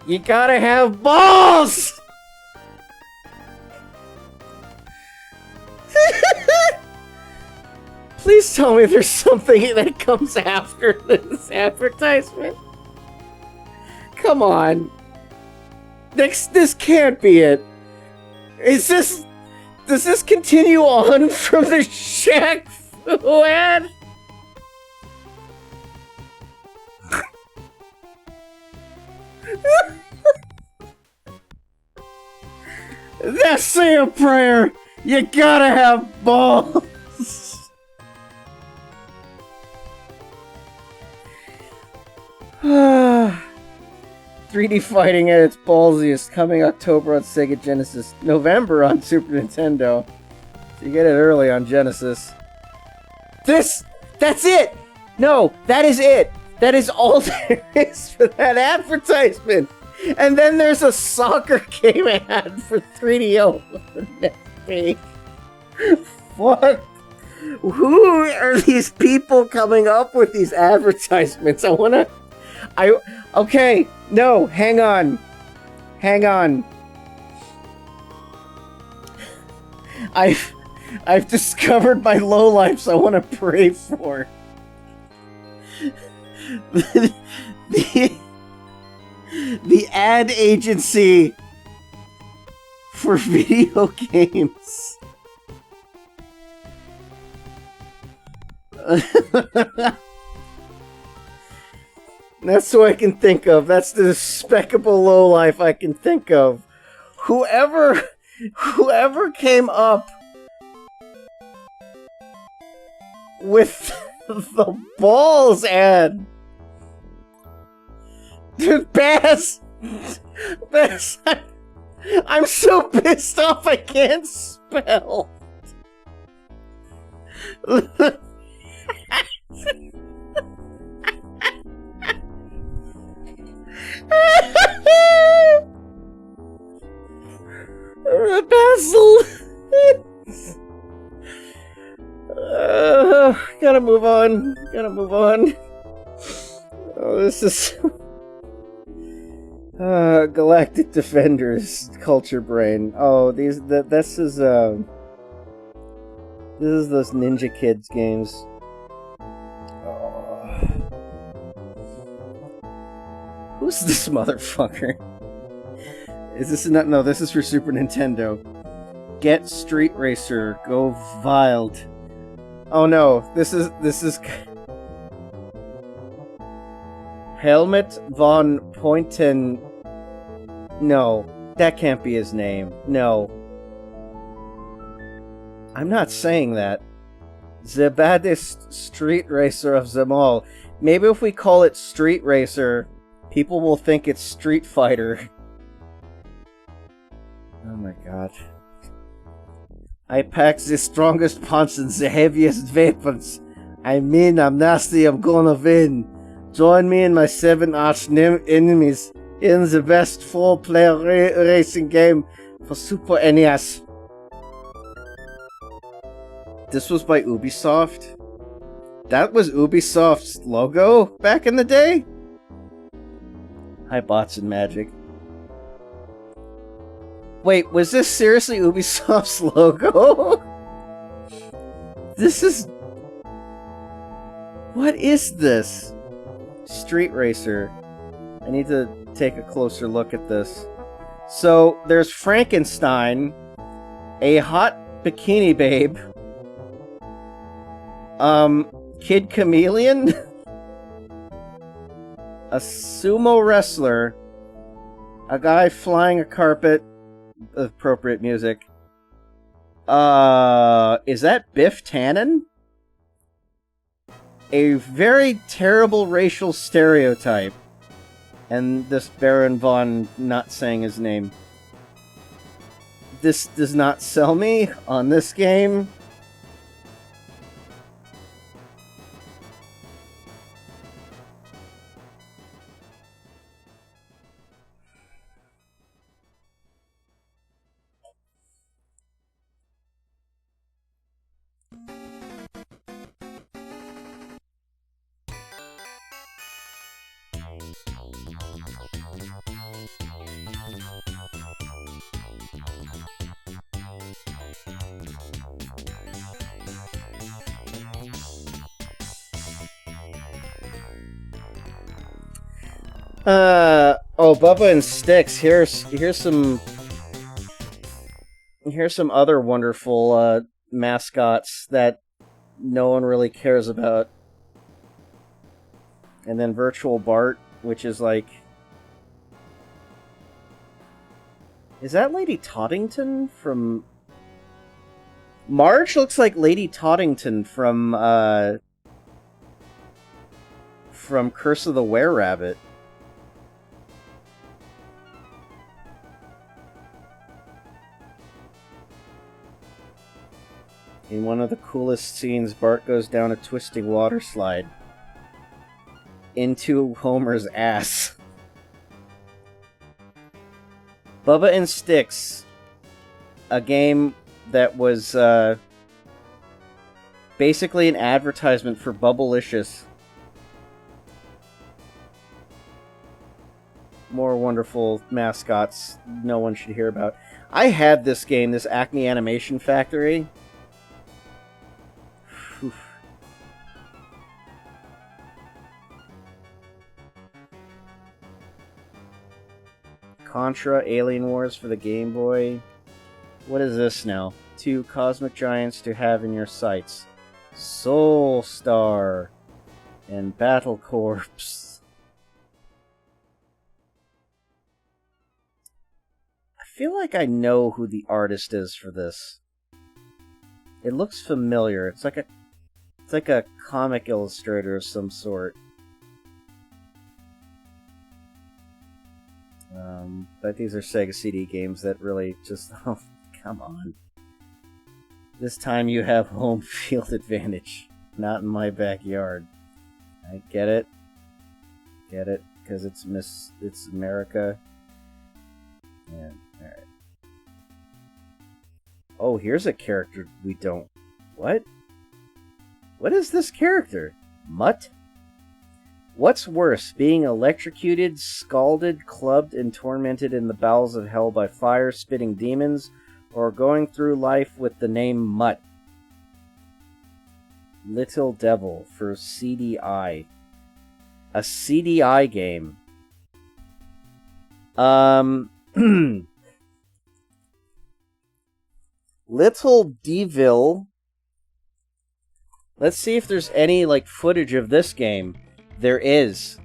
You gotta have balls! Please tell me there's something that comes after this advertisement. Come on. This can't be it. Does this continue on from the Shaq Fu ad? That's say a prayer. You gotta have balls. 3D fighting at its ballsiest, coming October on Sega Genesis, November on Super Nintendo. So you get it early on Genesis. That's it! No, that is it! That is all there is for that advertisement! And then there's a soccer game ad for 3DO on the next page. What? Who are these people coming up with these advertisements? Okay, no, hang on. I've discovered my lowlifes I want to pray for. The ad agency for video games. That's what I can think of. That's the despicable lowlife I can think of. Whoever came up with the balls ad. Dude, Bass, I'm so pissed off I can't spell. Basil. Gotta move on. Oh, this is Galactic Defenders Culture Brain. Oh, this is those Ninja Kids games. Oh. Who's this motherfucker? Is this not? No, this is for Super Nintendo. Get Street Racer, go wild. Oh no, this is Helmut von Pointen. No, that can't be his name. No. I'm not saying that. The baddest street racer of them all. Maybe if we call it Street Racer, people will think it's Street Fighter. Oh my god. I pack the strongest punch and the heaviest weapons. I mean, I'm nasty, I'm gonna win. Join me and my 7 arch enemies in the best 4-player racing game for Super NES. This was by Ubisoft? That was Ubisoft's logo back in the day? Hi, Bots and Magic. Wait, was this seriously Ubisoft's logo? This is... What is this? Street Racer. I need to take a closer look at this. So, there's Frankenstein, a hot bikini babe, Kid Chameleon, a sumo wrestler, a guy flying a carpet, appropriate music. Is that Biff Tannen? A very terrible racial stereotype. And this Baron von not saying his name. This does not sell me on this game. Oh, Bubba and Sticks. Here's some other wonderful mascots that no one really cares about. And then Virtual Bart, which is like... Is that Lady Toddington from... Marge looks like Lady Toddington from Curse of the Were-Rabbit. In one of the coolest scenes, Bart goes down a twisting water slide into Homer's ass. Bubba and Sticks, a game that was basically an advertisement for Bubblicious. More wonderful mascots no one should hear about. I had this game, this Acme Animation Factory. Contra, Alien Wars for the Game Boy. What is this now? 2 Cosmic Giants to have in your sights. Soul Star and Battle Corps. I feel like I know who the artist is for this. It looks familiar. It's like a comic illustrator of some sort. But these are Sega CD games that really just... Oh, come on. This time you have home field advantage. Not in my backyard. I get it. Get it? Because it's America. Yeah, alright. Oh, here's a character we don't... What? What is this character? Mutt? What's worse, being electrocuted, scalded, clubbed, and tormented in the bowels of hell by fire-spitting demons, or going through life with the name Mutt? Little Devil for CDI. A CDI game. Little Devil. Let's see if there's any, like, footage of this game. There is.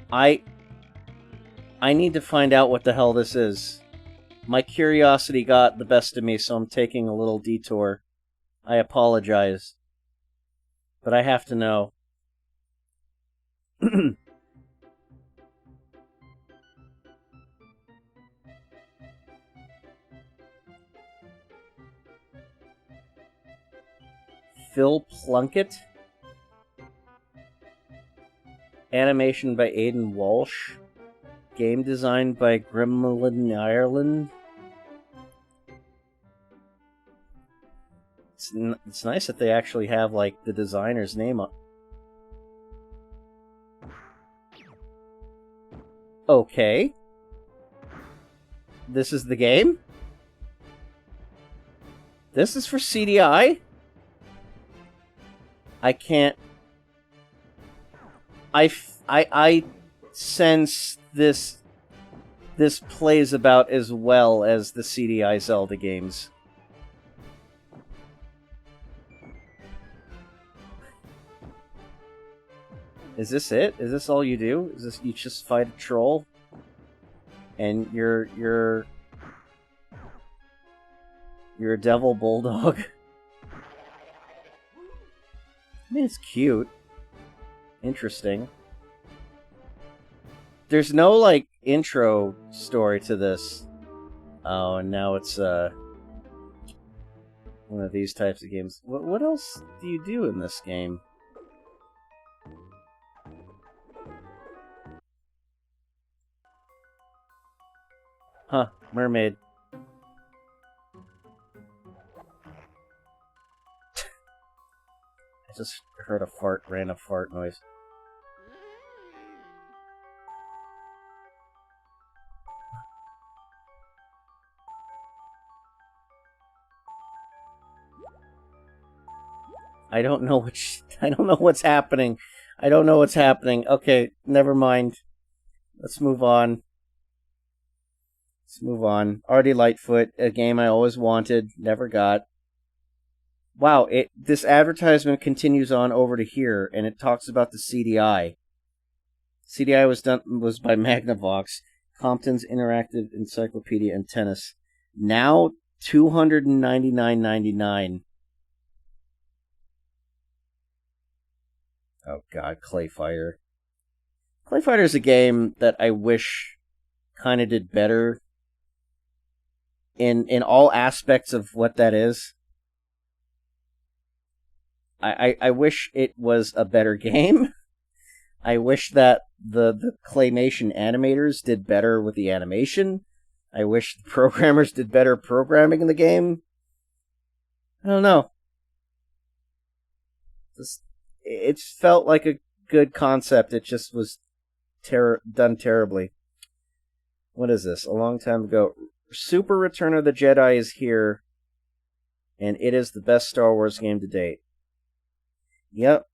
I need to find out what the hell this is. My curiosity got the best of me, so I'm taking a little detour. I apologize. But I have to know. Phil Plunkett. Animation by Aidan Walsh. Game designed by Gremlin Ireland. It's nice that they actually have, like, the designer's name up. Okay. This is the game? This is for CDI? I can't... I sense this plays about as well as the CDI Zelda games. Is this it? Is this all you do? Is this you just fight a troll? And you're a devil bulldog? I mean, it's cute. Interesting. There's no, like, intro story to this. Oh, and now it's, one of these types of games. What else do you do in this game? Huh, mermaid. I just heard a random fart noise. I don't know what's happening. I don't know what's happening. Okay, never mind. Let's move on. Let's move on. Artie Lightfoot, a game I always wanted, never got. Wow, this advertisement continues on over to here, and it talks about the CDI. CDI was by Magnavox, Compton's Interactive Encyclopedia and Tennis. Now $299.99. Oh god, Clay Fighter. Clay Fighter is a game that I wish kind of did better. in all aspects of what that is. I wish it was a better game. I wish that the claymation animators did better with the animation. I wish the programmers did better programming in the game. I don't know. It felt like a good concept. It just was done terribly. What is this? A long time ago. Super Return of the Jedi is here, and it is the best Star Wars game to date. Yep.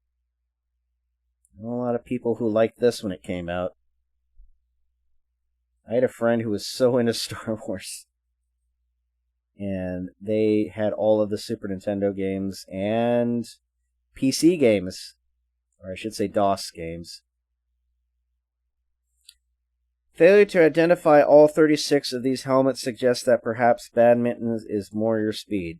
A lot of people who liked this when it came out. I had a friend who was so into Star Wars. And they had all of the Super Nintendo games and PC games. Or I should say DOS games. Failure to identify all 36 of these helmets suggests that perhaps badminton is more your speed.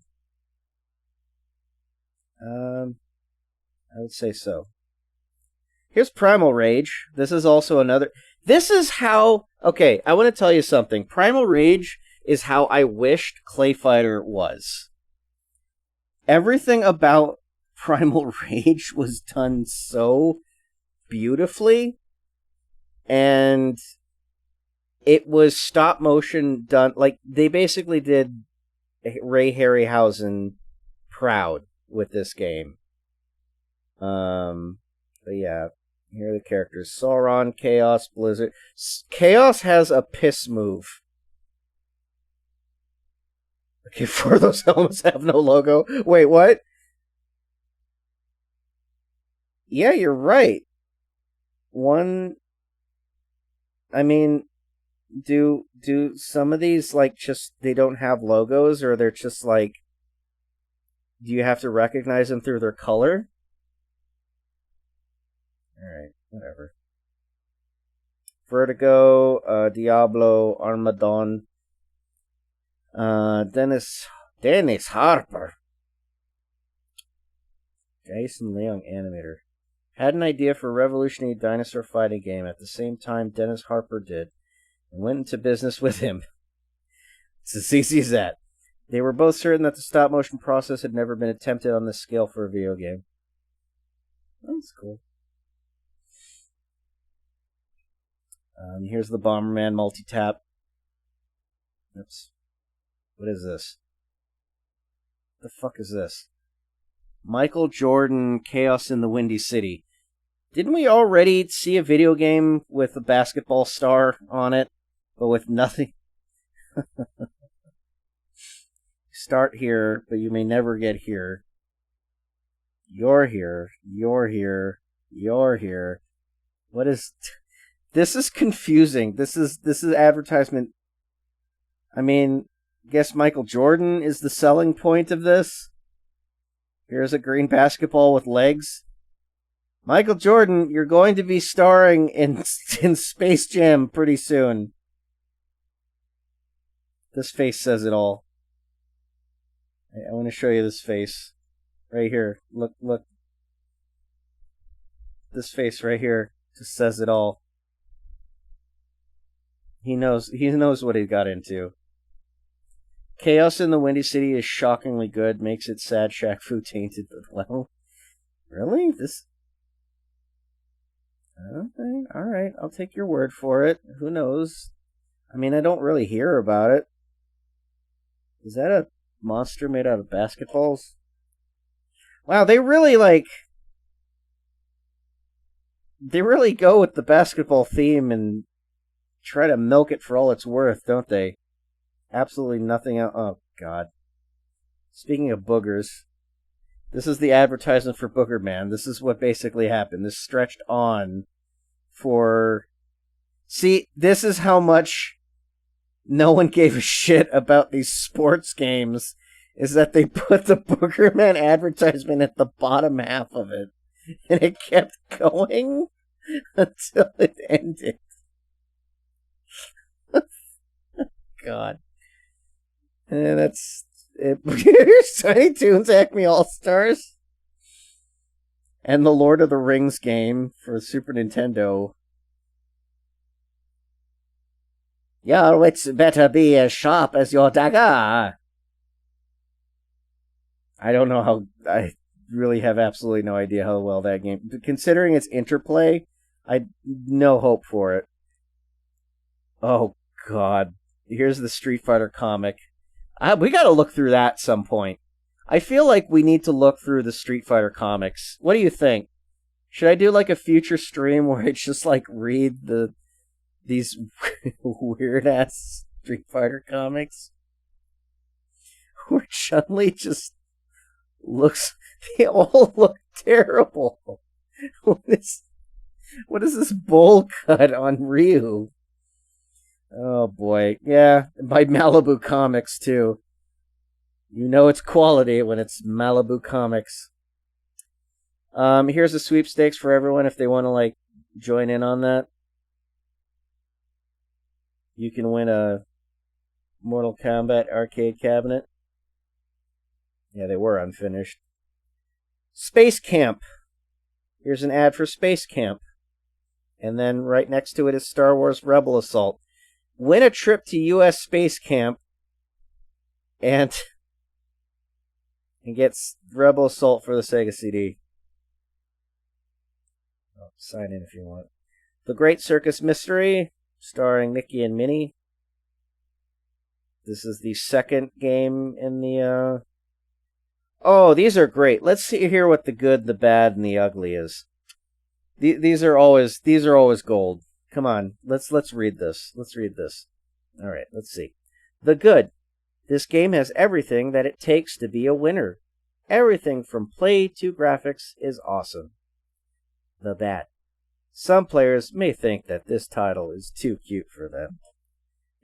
I would say so. Here's Primal Rage. This is also another... This is how... Okay, I want to tell you something. Primal Rage is how I wished Clay Fighter was. Everything about Primal Rage was done so beautifully. And it was stop motion done... Like, they basically did Ray Harryhausen proud with this game. But yeah, here are the characters. Sauron, Chaos, Blizzard. Chaos has a piss move. Okay, four of those helmets have no logo. Wait, what? Yeah, you're right. One... I mean, do some of these, like, just, they don't have logos, or they're just, like... Do you have to recognize them through their color? Alright, whatever. Vertigo, Diablo, Armadon, Dennis Harper. Jason Leung, animator. Had an idea for a revolutionary dinosaur fighting game at the same time Dennis Harper did, and went into business with him. It's as easy as that. They were both certain that the stop-motion process had never been attempted on this scale for a video game. That's cool. Here's the Bomberman multi-tap. Oops. What is this? The fuck is this? Michael Jordan, Chaos in the Windy City. Didn't we already see a video game with a basketball star on it, but with nothing? Start here, but you may never get here. You're here. You're here. You're here. What is... This is confusing. This is advertisement. I mean, I guess Michael Jordan is the selling point of this. Here's a green basketball with legs. Michael Jordan, you're going to be starring in Space Jam pretty soon. This face says it all. I want to show you this face. Right here. Look. This face right here just says it all. He knows what he got into. Chaos in the Windy City is shockingly good, makes it sad Shaq Fu tainted, but well, really? This... Okay, alright, I'll take your word for it. Who knows? I mean, I don't really hear about it. Is that a monster made out of basketballs? Wow, they really, like... They really go with the basketball theme and try to milk it for all it's worth, don't they? Absolutely nothing else. Oh, God. Speaking of boogers, this is the advertisement for Booger Man. This is what basically happened. This stretched on for... See, this is how much no one gave a shit about these sports games, is that they put the Booger Man advertisement at the bottom half of it. And it kept going until it ended. God. And that's it. Here's Tiny Toons Acme All-Stars. And the Lord of the Rings game for Super Nintendo. Your wits better be as sharp as your dagger. I don't know how... I really have absolutely no idea how well that game... Considering its interplay, I no hope for it. Oh, God. Here's the Street Fighter comic. We gotta look through that some point. I feel like we need to look through the Street Fighter comics. What do you think? Should I do like a future stream where I just like read these weird ass Street Fighter comics? Where Chun-Li just looks... They all look terrible. What is this bowl cut on Ryu? Oh boy. Yeah, by Malibu Comics too. You know it's quality when it's Malibu Comics. Here's a sweepstakes for everyone if they want to like join in on that. You can win a Mortal Kombat arcade cabinet. Yeah, they were unfinished. Space Camp. Here's an ad for Space Camp. And then right next to it is Star Wars Rebel Assault. Win a trip to U.S. Space Camp and get Rebel Assault for the Sega CD. Oh, sign in if you want. The Great Circus Mystery, starring Mickey and Minnie. This is the second game in the... Oh, these are great. Let's see here what the good, the bad, and the ugly is. These are always gold. Come on, let's read this. Let's read this. All right, let's see. The good. This game has everything that it takes to be a winner. Everything from play to graphics is awesome. The bad. Some players may think that this title is too cute for them.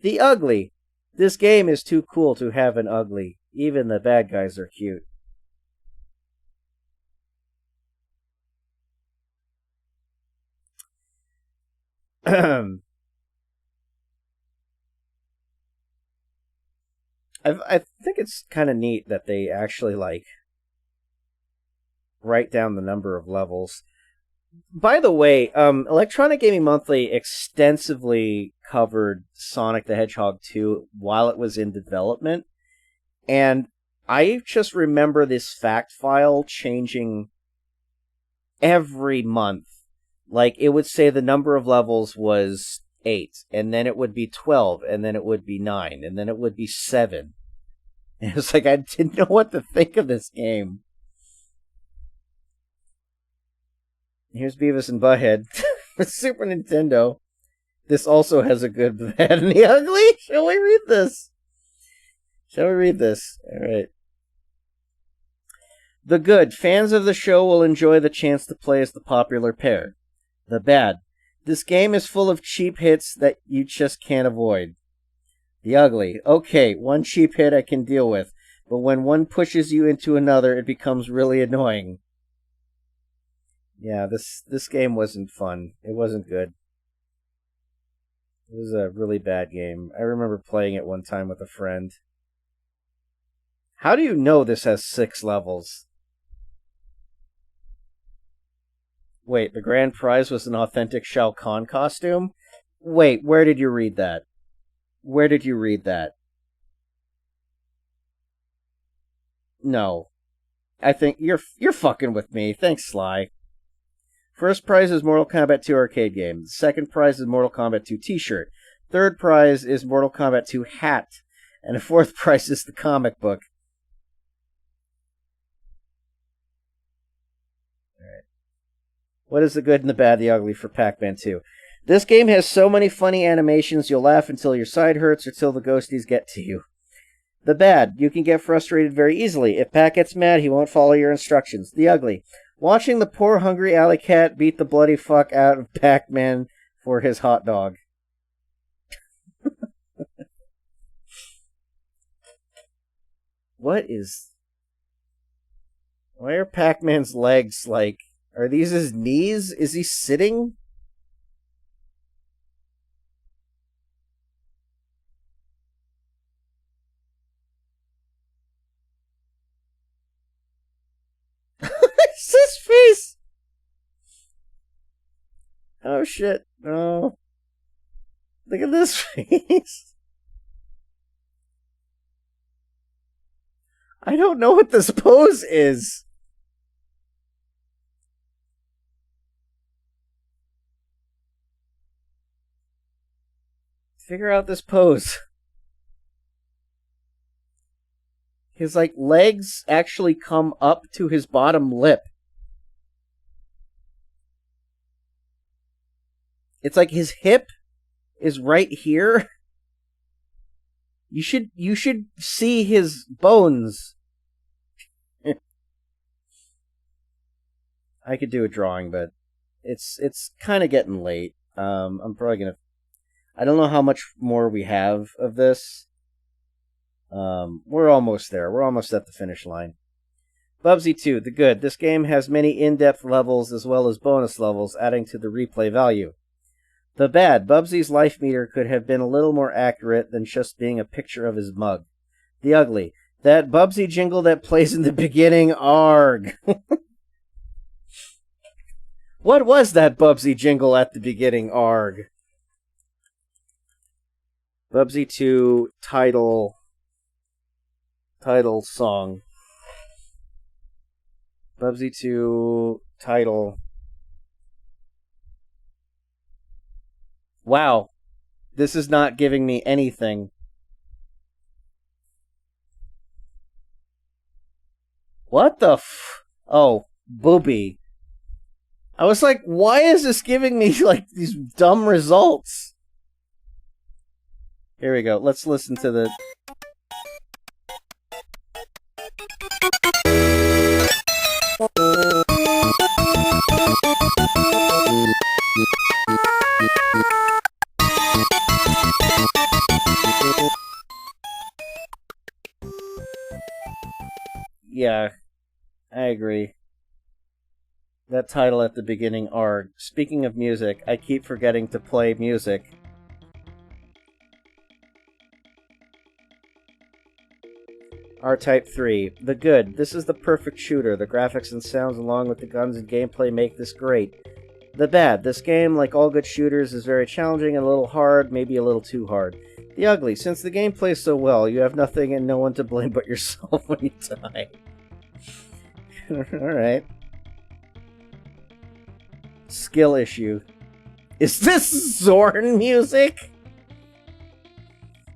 The ugly. This game is too cool to have an ugly. Even the bad guys are cute. I think it's kind of neat that they actually like write down the number of levels. By the way, Electronic Gaming Monthly extensively covered Sonic the Hedgehog 2 while it was in development, and I just remember this fact file changing every month. Like, it would say the number of levels was 8, and then it would be 12, and then it would be 9, and then it would be 7. And it was like, I didn't know what to think of this game. Here's Beavis and Butthead for Super Nintendo. This also has a good, the bad, and the ugly. Shall we read this? All right. The good. Fans of the show will enjoy the chance to play as the popular pair. The bad. This game is full of cheap hits that you just can't avoid. The ugly. Okay, one cheap hit I can deal with, but when one pushes you into another, it becomes really annoying. Yeah, this game wasn't fun. It wasn't good. It was a really bad game. I remember playing it one time with a friend. How do you know this has 6 levels? Wait, the grand prize was an authentic Shao Kahn costume? Wait, where did you read that? No. I think you're fucking with me. Thanks, Sly. First prize is Mortal Kombat 2 arcade game. The second prize is Mortal Kombat 2 t-shirt. Third prize is Mortal Kombat 2 hat. And the fourth prize is the comic book. Alright. What is the good and the bad, the ugly for Pac-Man 2? This game has so many funny animations you'll laugh until your side hurts or till the ghosties get to you. The bad, you can get frustrated very easily. If Pac gets mad, he won't follow your instructions. The ugly, watching the poor hungry alley cat beat the bloody fuck out of Pac-Man for his hot dog. Why are Pac-Man's legs like... Are these his knees? Is he sitting? It's his face! Oh shit, no. Look at this face. I don't know what this pose is. Figure out this pose. His, like, legs actually come up to his bottom lip. It's like his hip is right here. You should see his bones. I could do a drawing, but it's kind of getting late. I'm probably gonna. I don't know how much more we have of this. We're almost there. We're almost at the finish line. Bubsy 2, the good. This game has many in-depth levels as well as bonus levels, adding to the replay value. The bad. Bubsy's life meter could have been a little more accurate than just being a picture of his mug. The ugly. That Bubsy jingle that plays in the beginning, arg. What was that Bubsy jingle at the beginning, arg? Bubsy 2 title song. Bubsy 2 title. Wow. This is not giving me anything. What the Oh, booby. I was like, why is this giving me, like, these dumb results? Here we go. Let's listen to the... Yeah, I agree. That title at the beginning, arg. Speaking of music, I keep forgetting to play music. R-Type 3. The good. This is the perfect shooter. The graphics and sounds along with the guns and gameplay make this great. The bad. This game, like all good shooters, is very challenging and a little hard, maybe a little too hard. The ugly. Since the game plays so well, you have nothing and no one to blame but yourself when you die. Alright. Skill issue. Is this Zorn music?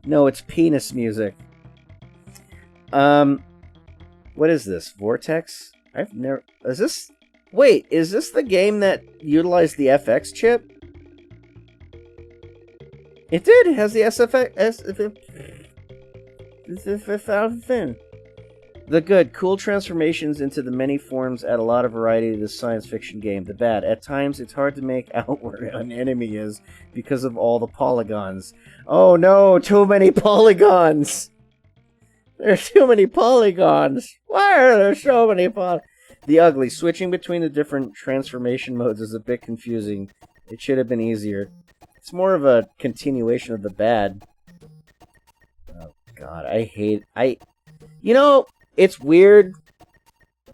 No, it's penis music. What is this? Vortex? I've never... Is this... Wait, is this the game that utilized the FX chip? It did! It has the SFX... The good. Cool transformations into the many forms add a lot of variety to this science fiction game. The bad. At times, it's hard to make out where an enemy is because of all the polygons. Oh no! Too many polygons! There's too many polygons! Why are there so many polygons? The ugly. Switching between the different transformation modes is a bit confusing. It should have been easier. It's more of a continuation of the bad. Oh god, I hate... You know, it's weird.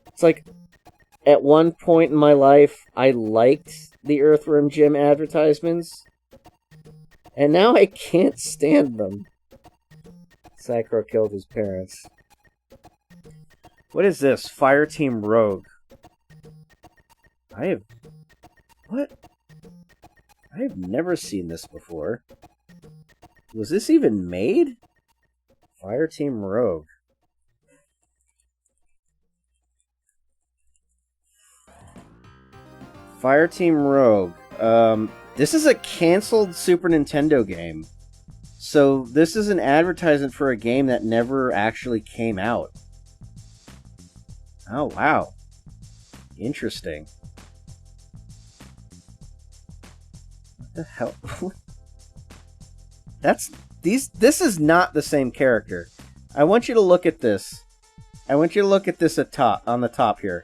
It's like, at one point in my life, I liked the Earthworm Jim advertisements. And now I can't stand them. Sakura killed his parents. What is this? Fireteam Rogue. What? I have never seen this before. Was this even made? Fireteam Rogue. Fireteam Rogue. This is a canceled Super Nintendo game. So this is an advertisement for a game that never actually came out. Oh, wow. Interesting. What the hell? This is not the same character. I want you to look at this. I want you to look at this on the top here.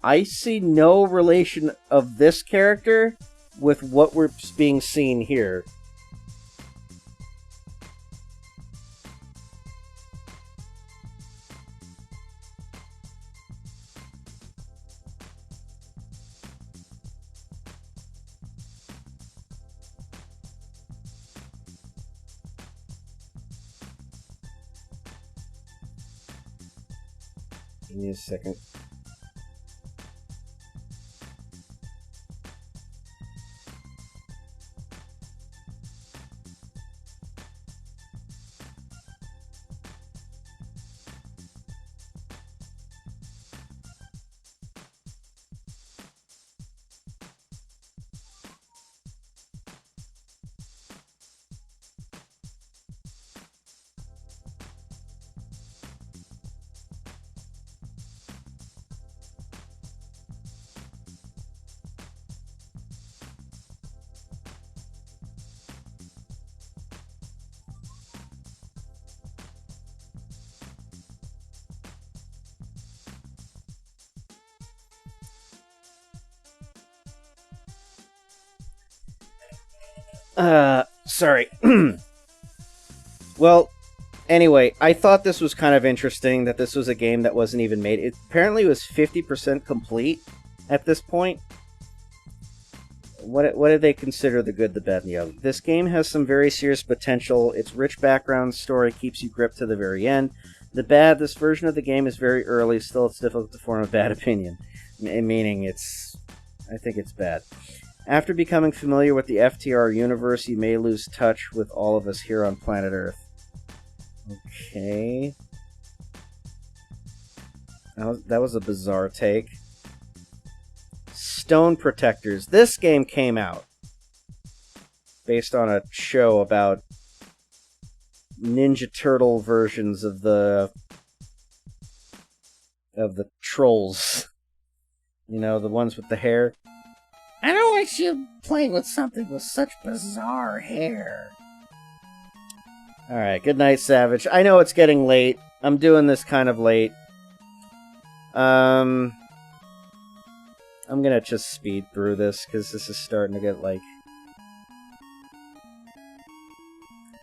I see no relation of this character with what we're being seen here. Give me a second. Sorry. Well, anyway, I thought this was kind of interesting that this was a game that wasn't even made. It apparently was 50% complete at this point. What did they consider the good, the bad, and the ugly? This game has some very serious potential. Its rich background story keeps you gripped to the very end. The bad, this version of the game is very early. Still, it's difficult to form a bad opinion. Meaning, I think it's bad. After becoming familiar with the FTR universe, you may lose touch with all of us here on planet Earth. Okay. That was a bizarre take. Stone Protectors. This game came out based on a show about Ninja Turtle versions of the trolls. You know, the ones with the hair. I don't want you playing with something with such bizarre hair. Alright, good night, Savage. I know it's getting late. I'm doing this kind of late. I'm gonna just speed through this, because this is starting to get, like...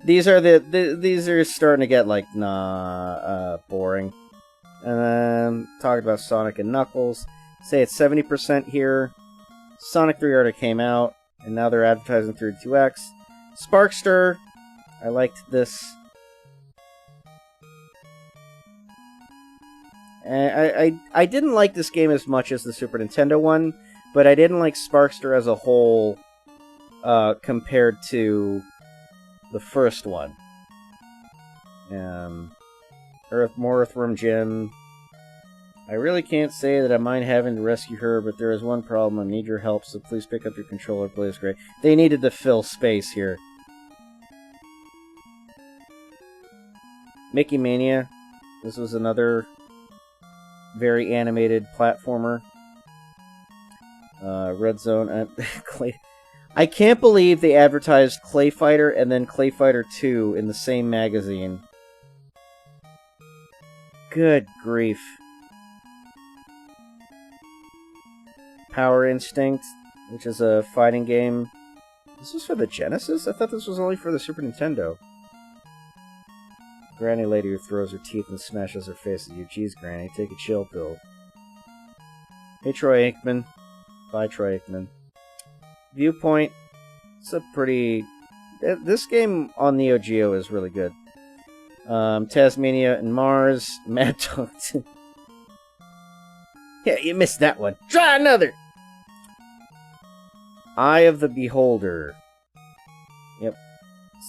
These are starting to get, like, boring. And talking about Sonic and Knuckles. Say it's 70% here. Sonic 3 already came out, and now they're advertising 32X. Sparkster, I liked this. And I didn't like this game as much as the Super Nintendo one, but I didn't like Sparkster as a whole compared to the first one. More Earthworm Jim. I really can't say that I mind having to rescue her, but there is one problem. I need your help, so please pick up your controller, Blaze Gray. They needed to fill space here. Mickey Mania. This was another very animated platformer. Red Zone. Clay. I can't believe they advertised Clay Fighter and then Clay Fighter 2 in the same magazine. Good grief. Power Instinct, which is a fighting game. This was for the Genesis? I thought this was only for the Super Nintendo. Granny lady who throws her teeth and smashes her face at you. Jeez, Granny, take a chill pill. Hey, Troy Aikman. Bye, Troy Aikman. Viewpoint. It's a pretty... This game on Neo Geo is really good. Tasmania and Mars. Mad Dog. Yeah, you missed that one. Try another! Eye of the Beholder. Yep.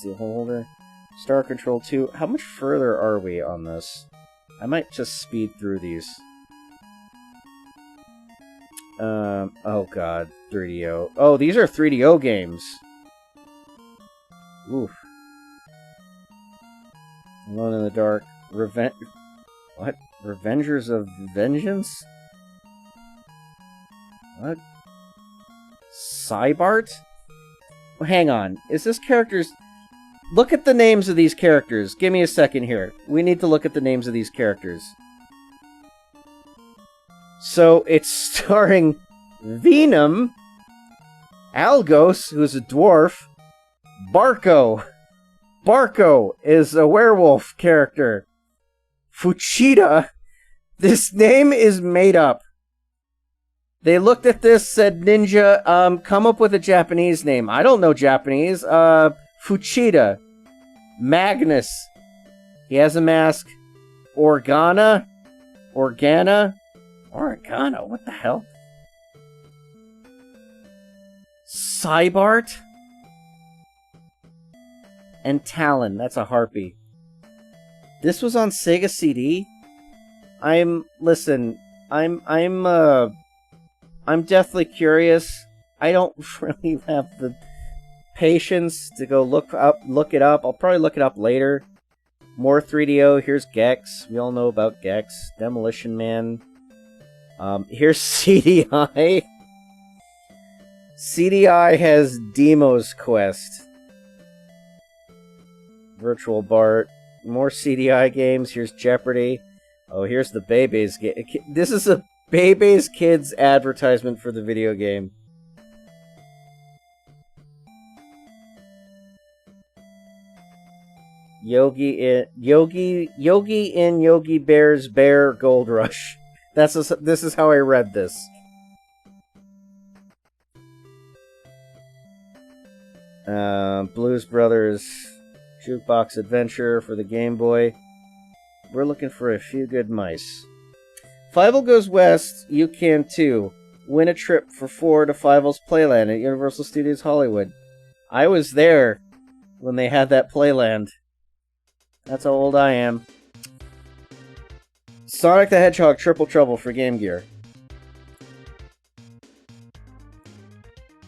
See the holder. Star Control 2. How much further are we on this? I might just speed through these. Oh god. 3DO. Oh, these are 3DO games. Oof. Alone in the Dark. What? Revengers of Vengeance? What? Cybart? Well, hang on. Is this character's... Look at the names of these characters. Give me a second here. We need to look at the names of these characters. So, it's starring Venom, Algos, who's a dwarf, Barco. Barco is a werewolf character. Fuchida. This name is made up. They looked at this, said, Ninja, come up with a Japanese name. I don't know Japanese. Fuchida. Magnus. He has a mask. Organa. Organa? Organa? What the hell? Cybart? And Talon. That's a harpy. This was on Sega CD? Listen, I'm deathly curious. I don't really have the patience to go look it up. I'll probably look it up later. More 3DO. Here's Gex. We all know about Gex. Demolition Man. Here's CDI. CDI has Demo's Quest. Virtual Bart. More CDI games. Here's Jeopardy. Oh, here's the Bebe's game. This is a Bebe's Kids advertisement for the video game. Yogi in Yogi Bear's Bear Gold Rush. This is how I read this. Blues Brothers Jukebox Adventure for the Game Boy. We're looking for a few good mice. Fievel Goes West, you can too. Win a trip for 4 to Fievel's Playland at Universal Studios Hollywood. I was there when they had that Playland. That's how old I am. Sonic the Hedgehog Triple Trouble for Game Gear.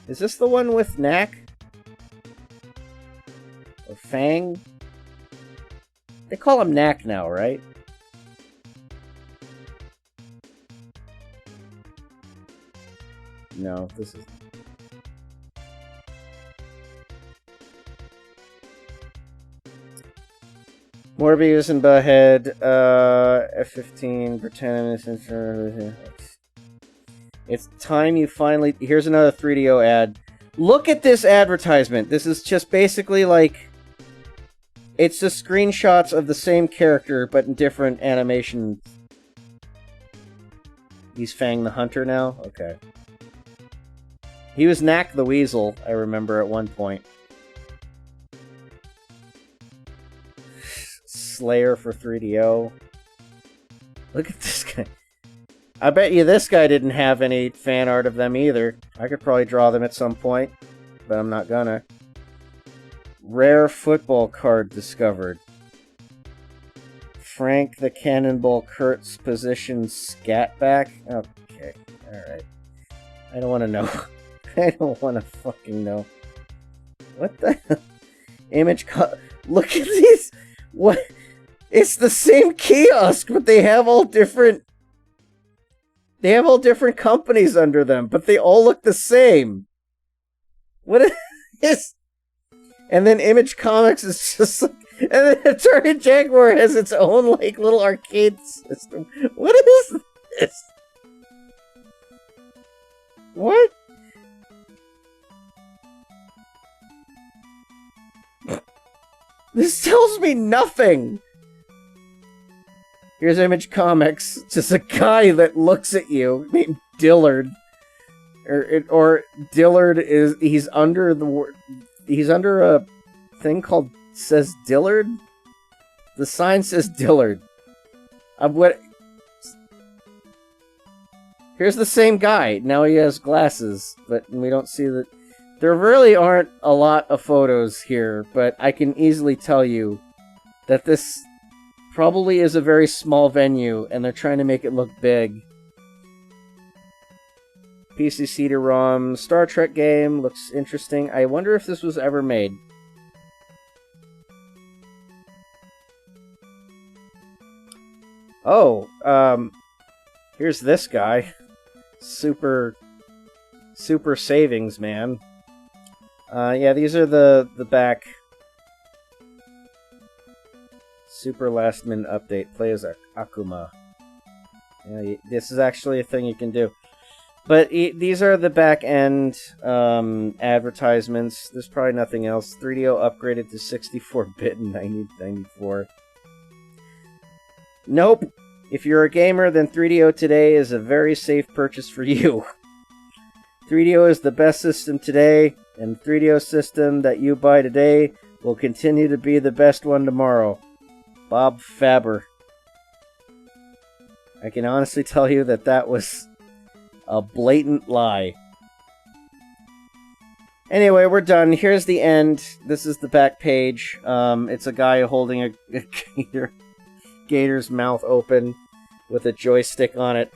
Is this the one with Knack? Or Fang? They call him Knack now, right? No, this is... Morbius and Butthead, F-15, pretend... It's time you finally... Here's another 3DO ad. Look at this advertisement! This is just basically like... It's just screenshots of the same character, but in different animations. He's Fang the Hunter now? Okay. He was Knack the Weasel, I remember at one point. Slayer for 3DO. Look at this guy. I bet you this guy didn't have any fan art of them either. I could probably draw them at some point, but I'm not gonna. Rare football card discovered. Frank the Cannonball Kurtz position scatback? Okay, alright. I don't want to know. I don't want to fucking know. What the hell? Look at these! What? It's the same kiosk, but they have all different... They have all different companies under them, but they all look the same. What is... And then Image Comics is just like... And then Atari Jaguar has its own, like, little arcade system. What is this? What? This tells me nothing! Here's Image Comics. It's just a guy that looks at you named Dillard. Or Dillard is... He's under the... He's under a thing called... Says Dillard? The sign says Dillard. Here's the same guy. Now he has glasses, but we don't see that. There really aren't a lot of photos here, but I can easily tell you that this probably is a very small venue, and they're trying to make it look big. PC CD-ROM Star Trek game looks interesting. I wonder if this was ever made. Oh, here's this guy. Super savings, man. Yeah, these are the back. Super last minute update. Play as Akuma. Yeah, this is actually a thing you can do. But these are the back end advertisements. There's probably nothing else. 3DO upgraded to 64-bit in 1994. Nope. If you're a gamer, then 3DO today is a very safe purchase for you. 3DO is the best system today, and the 3DO system that you buy today will continue to be the best one tomorrow. Bob Faber. I can honestly tell you that that was a blatant lie. Anyway, we're done. Here's the end. This is the back page. It's a guy holding a gator's mouth open with a joystick on it.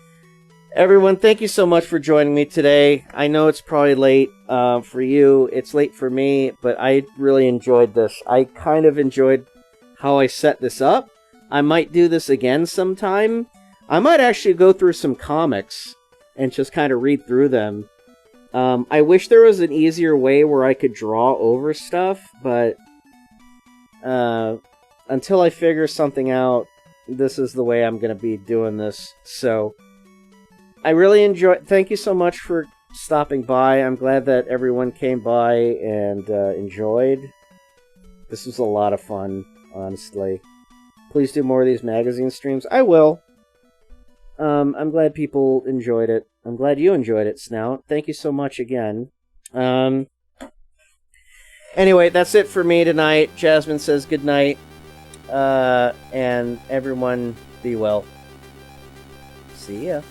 Everyone, thank you so much for joining me today. I know it's probably late for you. It's late for me, but I really enjoyed this. I kind of enjoyed how I set this up. I might do this again sometime. I might actually go through some comics and just kind of read through them. I wish there was an easier way where I could draw over stuff, but until I figure something out, this is the way I'm going to be doing this. So, I really enjoyed. Thank you so much for stopping by. I'm glad that everyone came by and enjoyed. This was a lot of fun, honestly. Please do more of these magazine streams. I will. I'm glad people enjoyed it. I'm glad you enjoyed it, Snout. Thank you so much again. Anyway, that's it for me tonight. Jasmine says good night. And everyone be well. See ya.